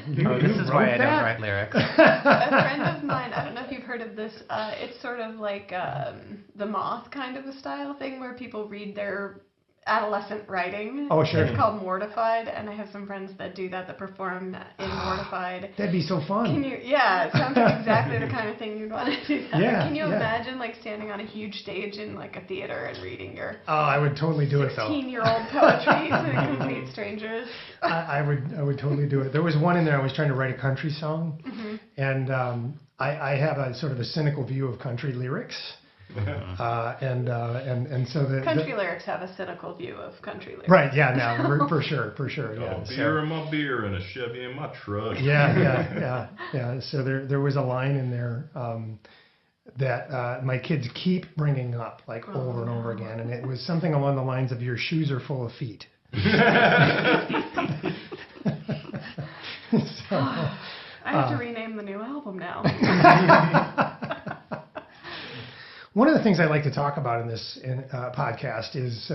You, Oh, you this is wrote why I don't that?" write lyrics. A friend of mine, I don't know if you've heard of this, it's sort of like the Moth kind of a style thing where people read their adolescent writing. Oh, sure. It's called Mortified, and I have some friends that do that perform in Mortified. That'd be so fun. Can you, yeah, it sounds like exactly the kind of thing you'd want to do. That. Yeah, Can you yeah. imagine like standing on a huge stage in like a theater and reading your Oh, I would totally do it though. 16-year-old poetry to complete strangers? I would totally do it. There was one in there. I was trying to write a country song, and I have a sort of a cynical view of country lyrics, and so Country lyrics have a cynical view of country lyrics. right, yeah, no, for sure, yeah. Oh, beer in my beer and a Chevy in my truck. Yeah. So there was a line in there that my kids keep bringing up like over and over again, and it was something along the lines of "Your shoes are full of feet." So, I have to rename the new album now. one of the things I like to talk about in this podcast is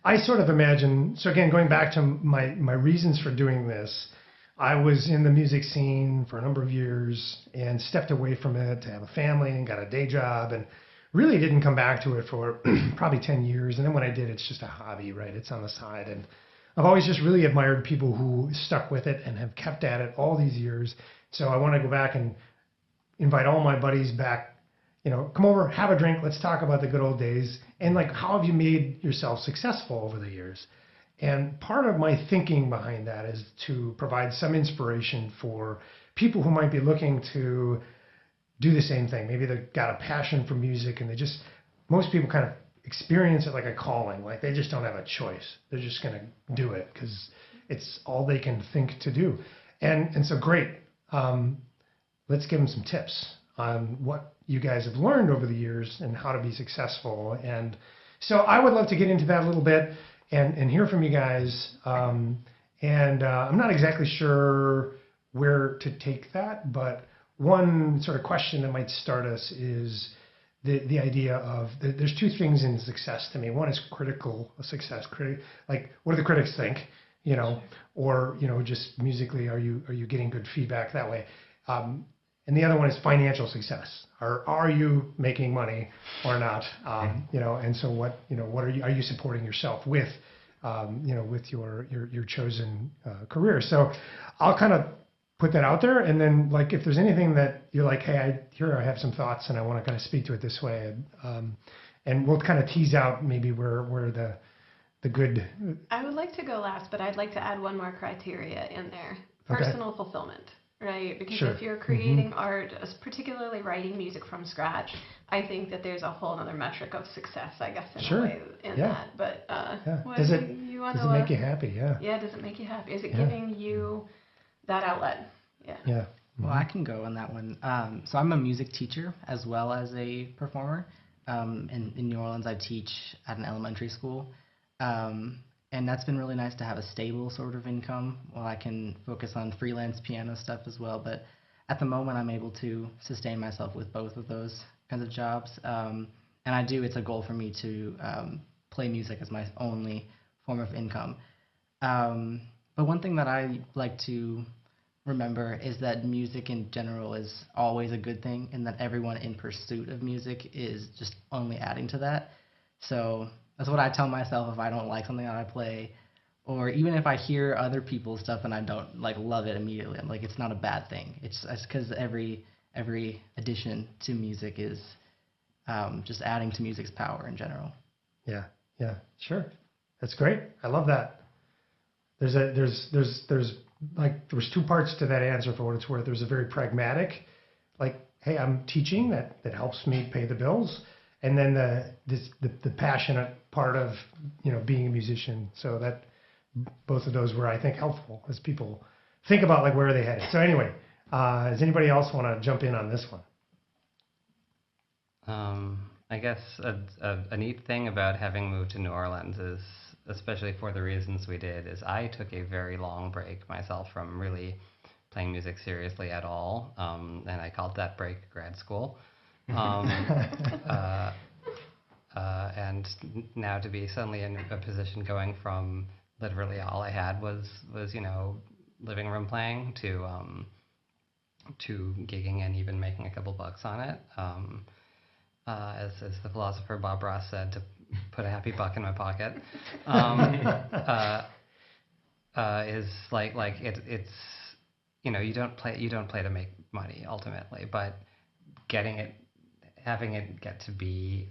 I sort of imagine. So again, going back to my reasons for doing this, I was in the music scene for a number of years and stepped away from it to have a family and got a day job and really didn't come back to it for probably 10 years. And then when I did, it's just a hobby, right? It's on the side. And I've always just really admired people who stuck with it and have kept at it all these years. So I want to go back and invite all my buddies back, come over, have a drink, let's talk about the good old days. And like, how have you made yourself successful over the years? And part of my thinking behind that is to provide some inspiration for people who might be looking to do the same thing. Maybe they've got a passion for music and most people kind of experience it like a calling, like they just don't have a choice. They're just going to do it because it's all they can think to do. And so great. Let's give them some tips on what you guys have learned over the years and how to be successful. And so I would love to get into that a little bit and hear from you guys. I'm not exactly sure where to take that, but one sort of question that might start us is the idea of there's two things in success to me. One is critical success, like what do the critics think, or just musically, are you getting good feedback that way? And the other one is financial success. Are you making money or not? And so what are you supporting yourself with, with your chosen career? So I'll kind of put that out there, and then like if there's anything that you're like, hey, I have some thoughts and I want to kind of speak to it this way, and we'll kind of tease out maybe where the good. I would like to go last, but I'd like to add one more criteria in there: Okay. personal fulfillment. Right, because Sure. if you're creating art, particularly writing music from scratch, I think that there's a whole other metric of success, I guess, in Sure. a way in Yeah. that. But what Does it you want does to it make you happy? Yeah. Yeah, does it make you happy? Is it Yeah. giving you that outlet? Yeah. Yeah. Well, I can go on that one. So I'm a music teacher as well as a performer. In New Orleans, I teach at an elementary school. And that's been really nice to have a stable sort of income while I can focus on freelance piano stuff as well. But at the moment, I'm able to sustain myself with both of those kinds of jobs. And it's a goal for me to play music as my only form of income. But one thing that I like to remember is that music in general is always a good thing, and that everyone in pursuit of music is just only adding to that. So that's what I tell myself if I don't like something that I play, or even if I hear other people's stuff and I don't like love it immediately. I'm like, it's not a bad thing. It's because every addition to music is just adding to music's power in general. Yeah. Sure. That's great. I love that. There's two parts to that answer for what it's worth. There's a very pragmatic, like, hey, I'm teaching that helps me pay the bills, and then the passionate part of being a musician. So that both of those were, I think, helpful as people think about like where are they headed. So anyway, does anybody else want to jump in on this one? I guess a neat thing about having moved to New Orleans is, especially for the reasons we did, is I took a very long break myself from really playing music seriously at all, and I called that break grad school. And now to be suddenly in a position going from literally all I had was living room playing to gigging and even making a couple bucks on it. As the philosopher Bob Ross said, to put a happy buck in my pocket. Is it's you don't play to make money ultimately, but having it get to be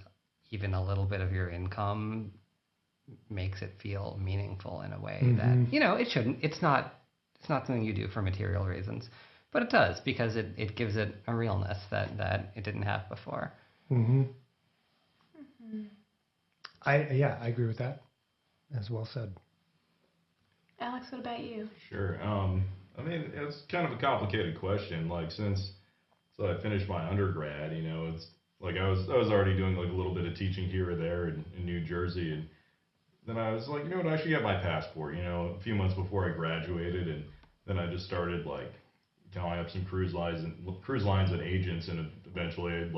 even a little bit of your income makes it feel meaningful in a way that it shouldn't. It's not something you do for material reasons, but it does because it gives it a realness that it didn't have before. I agree with that. That's well said. Alex, what about you? Sure. I mean, it's kind of a complicated question. Like, since I finished my undergrad, it's like I was already doing like a little bit of teaching here or there in New Jersey, and then I was like, you know what, I should get my passport, a few months before I graduated, and then I just started like calling up some cruise lines and agents, and eventually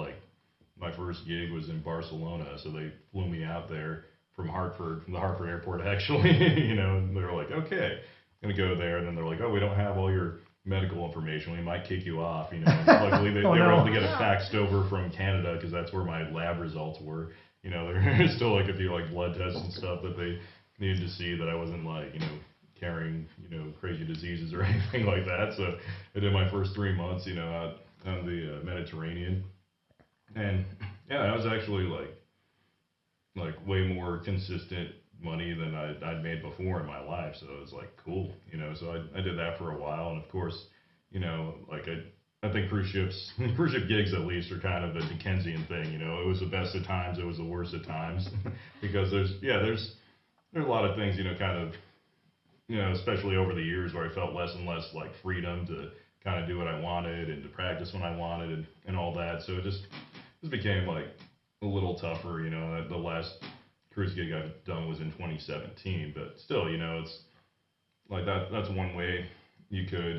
my first gig was in Barcelona, so they flew me out there from the Hartford airport actually, and they were like, okay, I'm gonna go there, and then they're like, oh, we don't have all your medical information, we might kick you off, Luckily they were able to get it faxed over from Canada because that's where my lab results were. There's still like a few like blood tests and stuff that they needed to see that I wasn't like, carrying, crazy diseases or anything like that. So I did my first 3 months, out on the Mediterranean. And yeah, I was actually like way more consistent money than I'd made before in my life. So it was like cool, so I did that for a while. And of course, like I think cruise ship gigs at least are kind of a Dickensian thing. It was the best of times, it was the worst of times, because there's a lot of things, kind of, especially over the years where I felt less and less like freedom to kind of do what I wanted and to practice when I wanted and all that. So it just became like a little tougher. The last cruise gig I've done was in 2017, but still, it's like that's one way you could,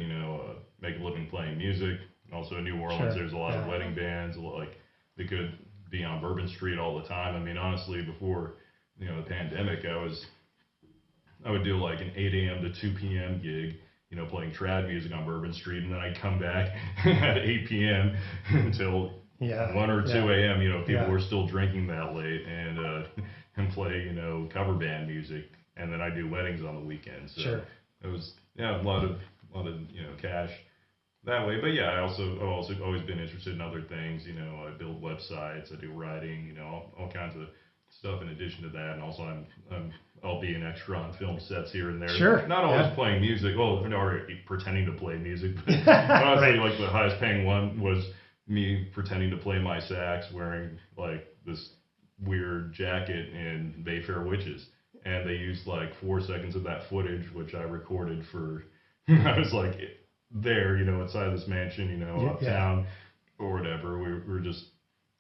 make a living playing music. Also in New Orleans, there's a lot of wedding bands, like they could be on Bourbon Street all the time. I mean, honestly, before, the pandemic, I would do like an 8 a.m. to 2 p.m. gig, playing trad music on Bourbon Street, and then I'd come back at 8 p.m. until 1 or 2 a.m. People were still drinking that late, and play, cover band music, and then I do weddings on the weekends. So it was a lot of cash that way. But yeah, I've also always been interested in other things. I build websites, I do writing, all kinds of stuff in addition to that. And also I'll be an extra on film sets here and there. Sure. Not always playing music, or pretending to play music. But honestly, like the highest paying one was me pretending to play my sax, wearing like this weird jacket in Mayfair Witches. And they used like 4 seconds of that footage, which I recorded for, I was like there, inside this mansion, uptown or whatever. We were just.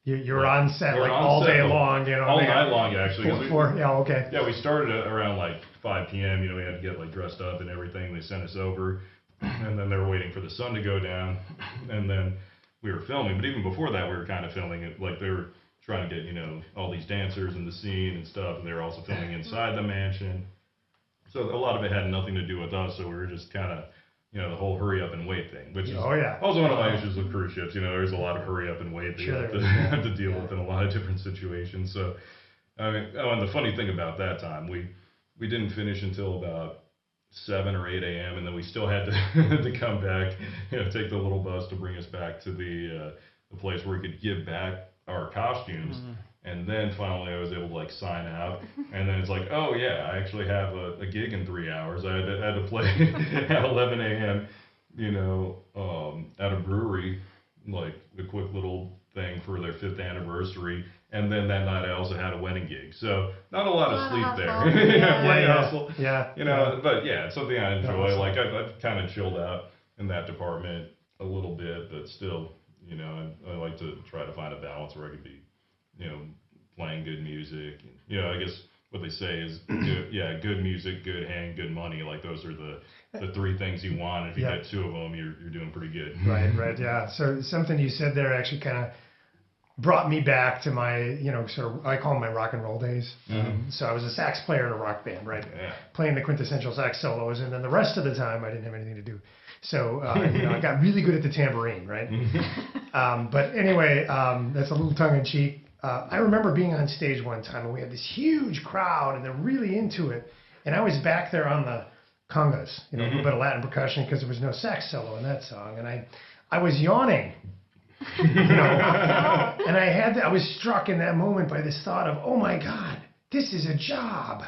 You're on set like all day long, all night long, actually. Yeah, we started around like 5 p.m. We had to get like dressed up and everything. They sent us over, and then they were waiting for the sun to go down, and then we were filming. But even before that, we were kind of filming it. Like they were trying to get all these dancers in the scene and stuff, and they were also filming inside the mansion. So a lot of it had nothing to do with us. So we were just kind of the whole hurry up and wait thing, which is also one of my issues with cruise ships. There's a lot of hurry up and wait that you have to deal with in a lot of different situations. So, I mean, and the funny thing about that time, we didn't finish until about 7 or 8 a.m. and then we still had to come back, take the little bus to bring us back to the place where we could give back our costumes. And then finally I was able to like sign out, and then it's like, oh yeah, I actually have a gig in 3 hours. I had to play at 11 a.m. At a brewery, like a quick little thing for their 5th anniversary, and then that night I also had a wedding gig. So not a lot of sleep there. But yeah, it's something I enjoy. Like I've kind of chilled out in that department a little bit, but still, I like to try to find a balance where I could be, playing good music. I guess what they say is, good music, good hang, good money. Like those are the 3 things you want. If you get 2 of them, you're doing pretty good. Right, yeah. So something you said there actually kind of brought me back to my, sort of, I call them my rock and roll days. So I was a sax player in a rock band, right? Yeah. Playing the quintessential sax solos, and then the rest of the time I didn't have anything to do. So I got really good at the tambourine, right? But anyway, that's a little tongue in cheek. I remember being on stage one time, and we had this huge crowd, and they're really into it. And I was back there on the congas, a little bit of Latin percussion because there was no sax solo in that song, and I was yawning. And I was struck in that moment by this thought of, oh my God, this is a job.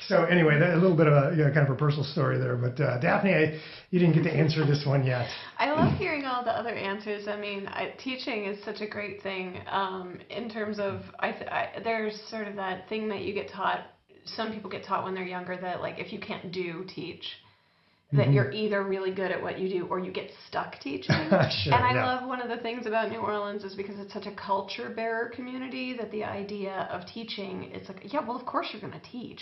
So anyway, a little bit of a kind of a personal story there. But Daphne, you didn't get to answer this one yet. I love hearing all the other answers. I mean, teaching is such a great thing in terms of there's sort of that thing that you get taught. Some people get taught when they're younger that like if you can't teach. That you're either really good at what you do or you get stuck teaching. Sure, and I love one of the things about New Orleans is because it's such a culture bearer community that the idea of teaching, it's like, yeah, well, of course you're going to teach.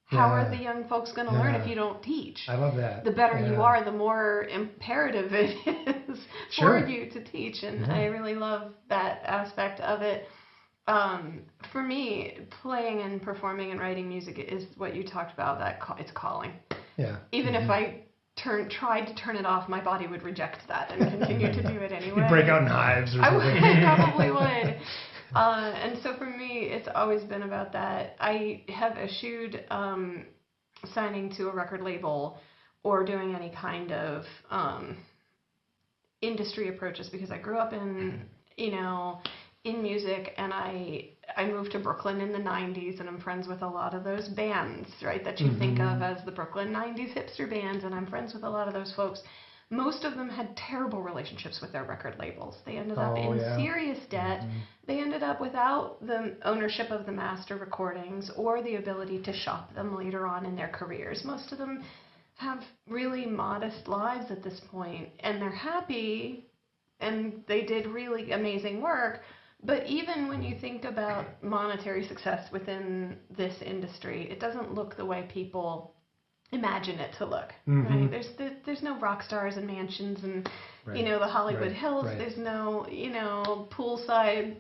How are the young folks going to learn if you don't teach? I love that. The better you are, the more imperative it is for you to teach. And I really love that aspect of it. For me, playing and performing and writing music is what you talked about, it's calling. Yeah. Even if I tried to turn it off, my body would reject that and continue to do it anyway. You'd break out in hives or something. I probably would. And so for me, it's always been about that. I have eschewed signing to a record label or doing any kind of industry approaches because I grew up in music, and I moved to Brooklyn in the 90s, and I'm friends with a lot of those bands, right, that you think of as the Brooklyn 90s hipster bands, and I'm friends with a lot of those folks. Most of them had terrible relationships with their record labels. They ended up in serious debt. They ended up without the ownership of the master recordings or the ability to shop them later on in their careers. Most of them have really modest lives at this point, and they're happy, and they did really amazing work. But even when you think about monetary success within this industry, it doesn't look the way people imagine it to look. Right? There's no rock stars and mansions and the Hollywood Hills. There's no poolside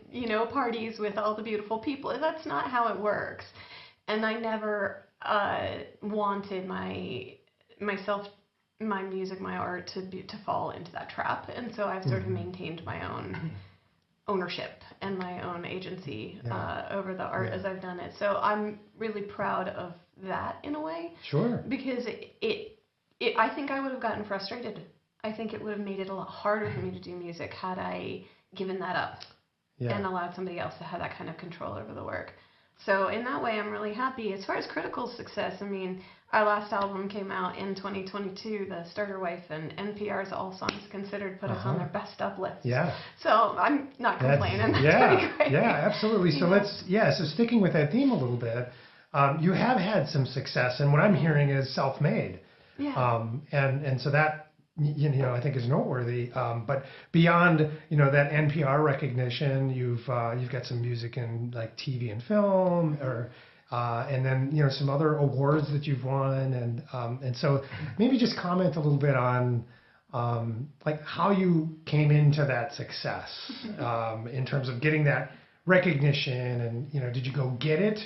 parties with all the beautiful people. That's not how it works. And I never wanted my music, my art to fall into that trap. And so I've sort of maintained my own ownership and my own agency over the art as I've done it. So I'm really proud of that in a way. Sure. Because I think I would have gotten frustrated. I think it would have made it a lot harder for me to do music had I given that up and allowed somebody else to have that kind of control over the work. So in that way, I'm really happy. As far as critical success, I mean, our last album came out in 2022, The Starter Wife, and NPR's All Songs Considered put us on their best of list. Yeah. So I'm not complaining. That's pretty great. Yeah, absolutely. So so sticking with that theme a little bit, you have had some success, and what I'm hearing is self-made. Yeah. And so that, I think is noteworthy. But beyond, that NPR recognition, you've got some music in like TV and film, or and then some other awards that you've won, and so maybe just comment a little bit on like how you came into that success in terms of getting that recognition, and did you go get it?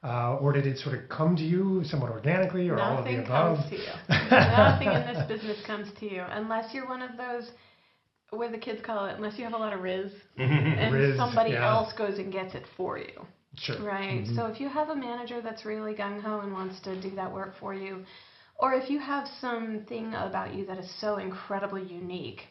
Or did it sort of come to you somewhat organically, or all of the above? Nothing comes to you. Nothing in this business comes to you unless you're one of those, what the kids call it, unless you have a lot of riz, and somebody else goes and gets it for you. Sure. Right. So if you have a manager that's really gung-ho and wants to do that work for you, or if you have something about you that is so incredibly unique,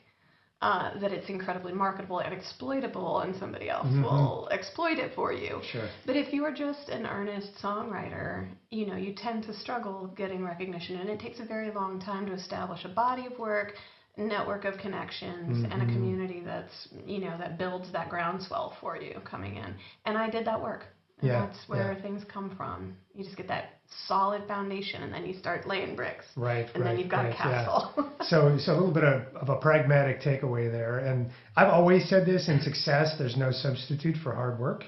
that it's incredibly marketable and exploitable, and somebody else will exploit it for you. Sure. But if you are just an earnest songwriter, you tend to struggle getting recognition, and it takes a very long time to establish a body of work, network of connections, and a community that's, that builds that groundswell for you coming in. And I did that work. And that's where things come from. You just get that solid foundation, and then you start laying bricks. Right. And then you've got a castle. Yeah. So a little bit of a pragmatic takeaway there. And I've always said this: in success, there's no substitute for hard work.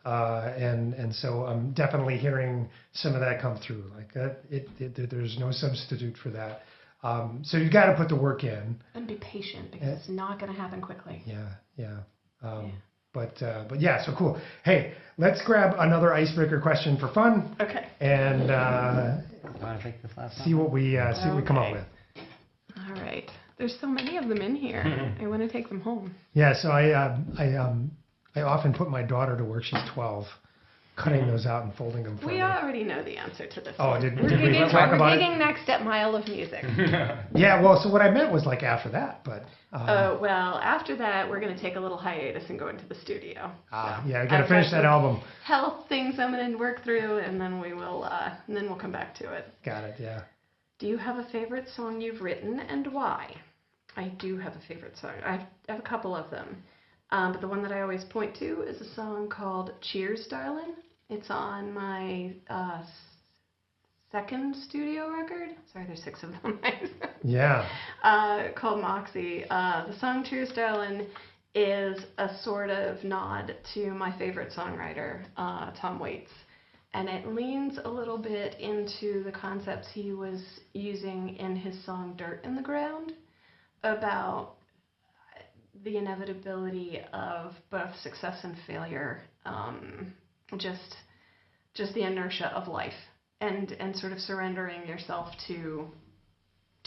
And so I'm definitely hearing some of that come through. Like that, there's no substitute for that. So you got to put the work in. And be patient because it's not going to happen quickly. Yeah. But yeah, so cool. Hey, let's grab another icebreaker question for fun. Okay. And You want to take this last see what we come up Okay. with. All right. There's so many of them in here. I want to take them home. Yeah. So I often put my daughter to work. She's 12, cutting those out and folding them for We me. already know the answer to this. Oh, one. did We're we digging, talk we're about it? digging next at Mile of Music. Yeah. Well, so what I meant was like after that, but. Well, after that, we're going to take a little hiatus and go into the studio. Yeah, I got to finish that album. Health things I'm going to work through, and then we'll come back to it. Got it. Yeah. Do you have a favorite song you've written, and why? I do have a favorite song. I have a couple of them. But the one that I always point to is a song called Cheers, Darlin'. It's on my second studio record. Sorry, there's 6 of them. Yeah. Called Moxie. The song Cheers, Darlin' is a sort of nod to my favorite songwriter, Tom Waits. And it leans a little bit into the concepts he was using in his song Dirt in the Ground, about the inevitability of both success and failure, just the inertia of life, and sort of surrendering yourself to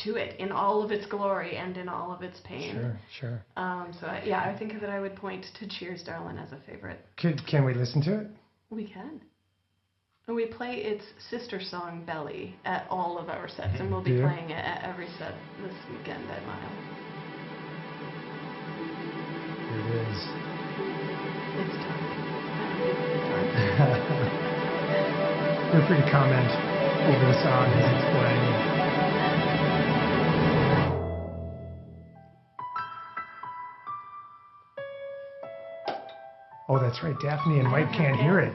it in all of its glory and in all of its pain. Sure. I think that I would point to Cheers, Darlin' as a favorite. Can we listen to it? We can. And we play its sister song, Belly, at all of our sets, and we'll be playing it at every set this weekend at Mile. Here it is. It's dark. Feel free to comment over the song as it's playing. Oh, that's right. Daphne and Mike can't hear it.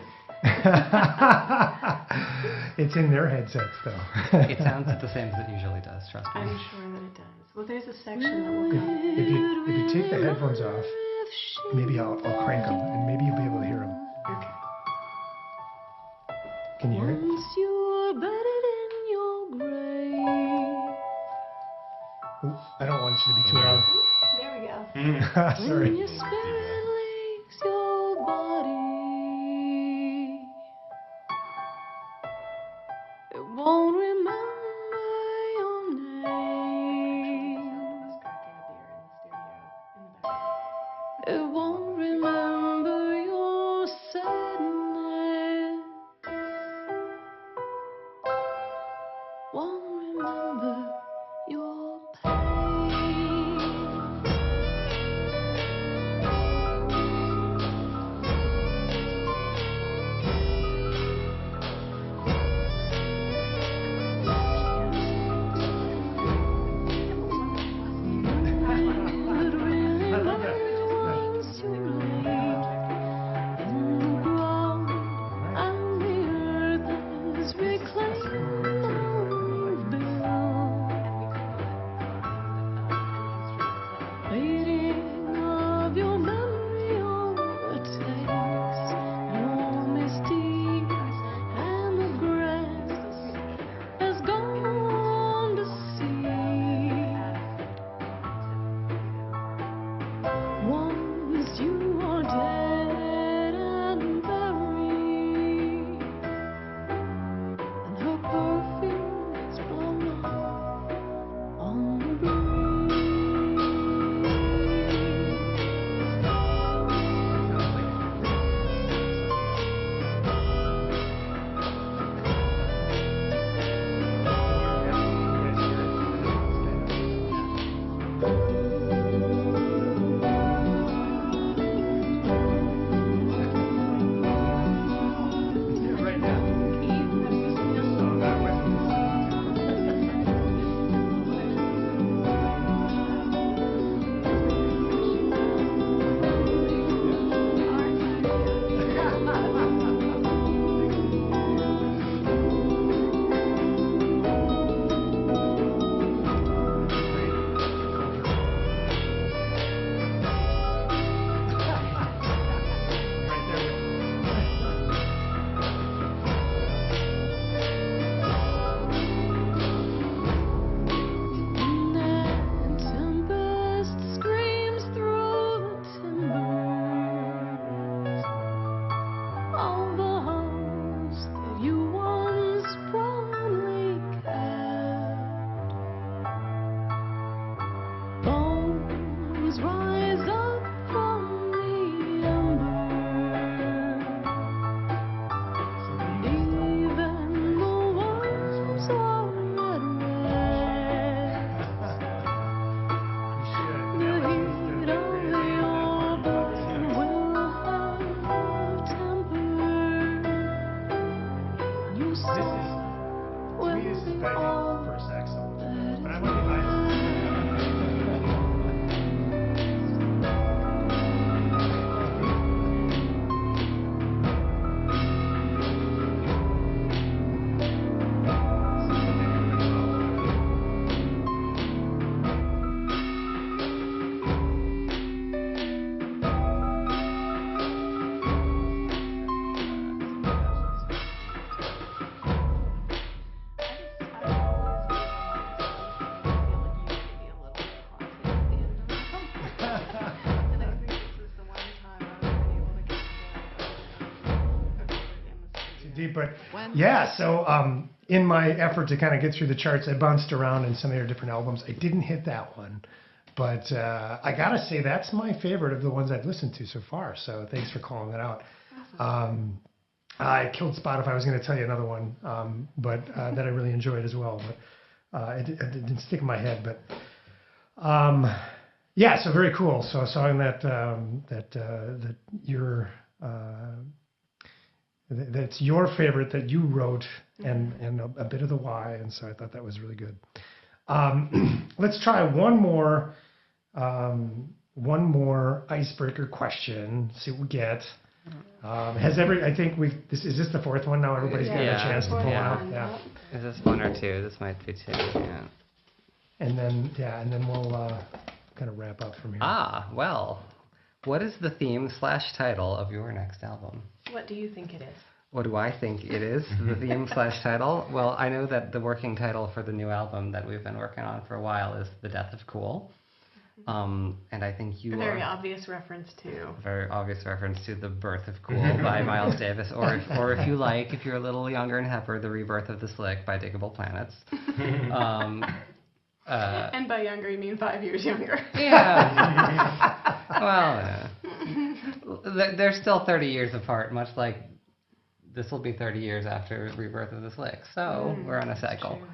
It's in their headsets, though. It sounds the same as it usually does, trust me. I'm sure that it does. Well, there's a section that will come. If you take the headphones off, maybe I'll crank them, and maybe you'll be able to hear them. Okay. Can you hear it? Once you're buried in your grave. Ooh, I don't want it to be too loud. There we go. Sorry. When your spirit leaves your body, it won't remember your name. It won't remember your sadness. Won't remember your pain. great. But yeah, so in my effort to kind of get through the charts, I bounced around in some of your different albums. I didn't hit that one, but I gotta say that's my favorite of the ones I've listened to so far. So thanks for calling that out. I killed Spotify. I was going to tell you another one, but that I really enjoyed as well. But it didn't stick in my head. But yeah, so very cool. So I saw in that that's your favorite that you wrote, and a bit of the why, and so I thought that was really good. Let's try one more icebreaker question. See what we get. I think is this the fourth one now? Everybody's got a chance to pull one out. Yeah. Is this one or two? This might be two. Yeah. And then we'll kind of wrap up from here. Well, what is the theme/title of your next album? What do you think it is? What do I think it is? The theme/title? Well, I know that the working title for the new album that we've been working on for a while is The Death of Cool. And I think you a very obvious reference to The Birth of Cool by Miles Davis, or if you like, if you're a little younger and happier, The Rebirth of the Slick by Diggable Planets. And by younger, you mean 5 years younger. Yeah. Well, they're still 30 years apart, much like this will be 30 years after Rebirth of the Slick. So we're on a cycle. True.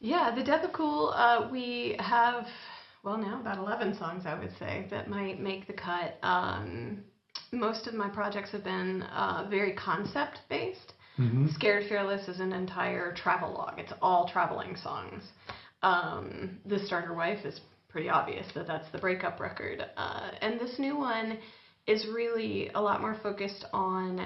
Yeah, The Death of Cool, we have, now about 11 songs, I would say, that might make the cut. Most of my projects have been very concept-based. Mm-hmm. Scared Fearless is an entire travelogue. It's all traveling songs. The Starter Wife is pretty obvious that's the breakup record. And this new one is really a lot more focused on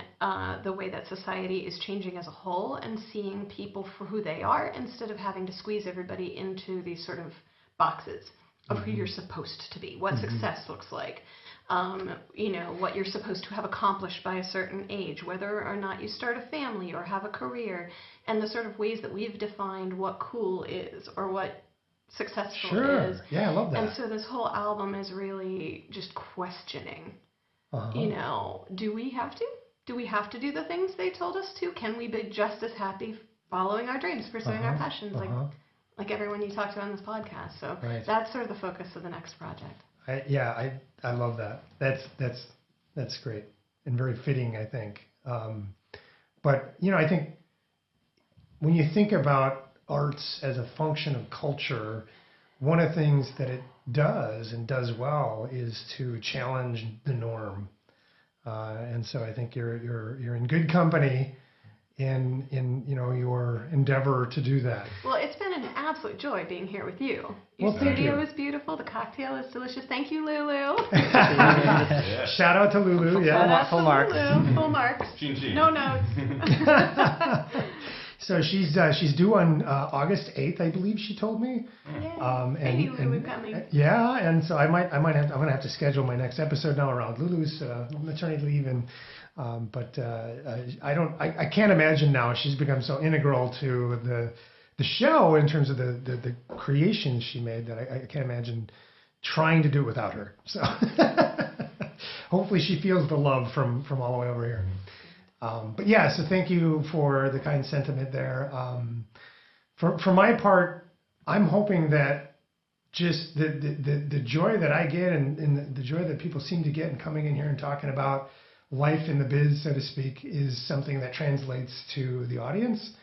the way that society is changing as a whole and seeing people for who they are instead of having to squeeze everybody into these sort of boxes of who you're supposed to be, what success looks like, what you're supposed to have accomplished by a certain age, whether or not you start a family or have a career, and the sort of ways that we've defined what cool is or what successful is. Yeah, I love that. And so this whole album is really just questioning. Do we have to? Do we have to do the things they told us to? Can we be just as happy following our dreams, pursuing our passions, like everyone you talk to on this podcast? So that's sort of the focus of the next project. I love that. That's great and very fitting, I think. But I think when you think about arts as a function of culture, one of the things that it does and does well is to challenge the norm, and so I think you're in good company in your endeavor to do that. Well, it's been an absolute joy being here with you. Your studio is beautiful. The cocktail is delicious. Thank you, Lulu. Shout out to Lulu. Full marks. Full marks. No notes. So she's due on August 8th, I believe she told me. Yeah. Baby Lulu coming. Yeah, and so I'm gonna have to schedule my next episode now around Lulu's maternity leave, and but I can't imagine now. She's become so integral to the show in terms of the creations she made that I can't imagine trying to do it without her. So hopefully she feels the love from all the way over here. But yeah, so thank you for the kind sentiment there. For my part, I'm hoping that just the joy that I get and the joy that people seem to get in coming in here and talking about life in the biz, so to speak, is something that translates to the audience.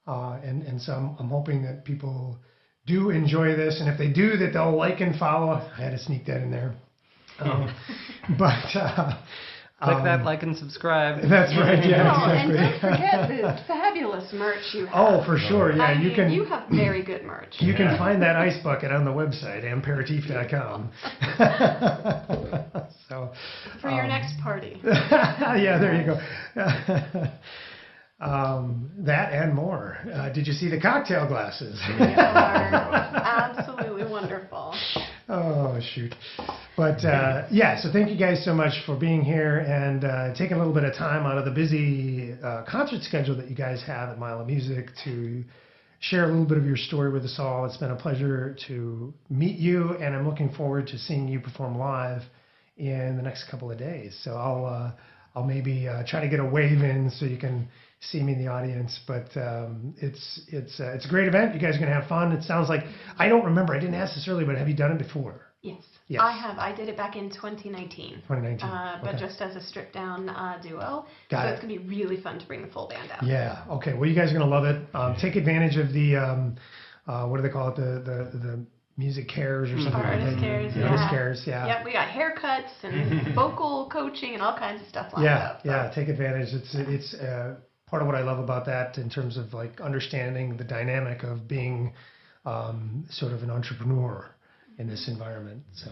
And so I'm hoping that people do enjoy this, and if they do, that they'll like and follow. I had to sneak that in there. Click that like and subscribe. That's right. Yeah, exactly. And don't forget the fabulous merch you have. Oh, for sure. Yeah, you have very good merch. You can find that ice bucket on the website, Ampéritif.com. So for your next party. Yeah, there you go. That and more. Did you see the cocktail glasses? They are absolutely wonderful. Oh, shoot. But so thank you guys so much for being here and taking a little bit of time out of the busy concert schedule that you guys have at Mile of Music to share a little bit of your story with us all. It's been a pleasure to meet you, and I'm looking forward to seeing you perform live in the next couple of days. So I'll maybe try to get a wave in so you can see me in the audience. But it's a great event. You guys are gonna have fun. It sounds like, I don't remember. I didn't ask this earlier, but have you done it before? Yes. Yes. I have. I did it back in 2019. 2019. But Okay. just as a stripped down duo. Got so it. it's going to be really fun to bring the full band out. Yeah. Okay. Well, you guys are gonna love it. Take advantage of the what do they call it? The music cares or something. Artist cares, yeah. Artist cares. Yeah. Yep, we got haircuts and vocal coaching and all kinds of stuff lined Yeah. up. So. Yeah. Take advantage. It's part of what I love about that in terms of like understanding the dynamic of being sort of an entrepreneur in this environment. So,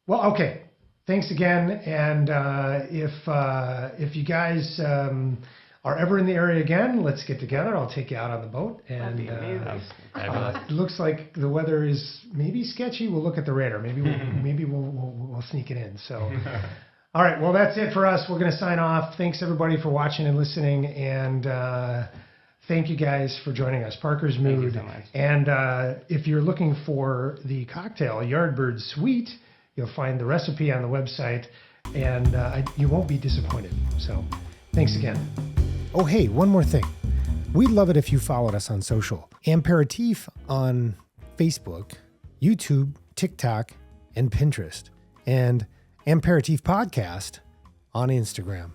well, okay. Thanks again. And if you guys are ever in the area again, let's get together. I'll take you out on the boat. That'd be And amazing. Fabulous. it looks like the weather is maybe sketchy. We'll look at the radar. Maybe we'll sneak it in. So, all right. Well, that's it for us. We're going to sign off. Thanks everybody for watching and listening. And thank you guys for joining us. Parker's Thank you Mood. so much. And if you're looking for the cocktail Yardbird Sweet, you'll find the recipe on the website, and you won't be disappointed. So, thanks again. Oh, hey, one more thing. We'd love it if you followed us on social. Ampéritif on Facebook, YouTube, TikTok, and Pinterest. And Ampéritif Podcast on Instagram.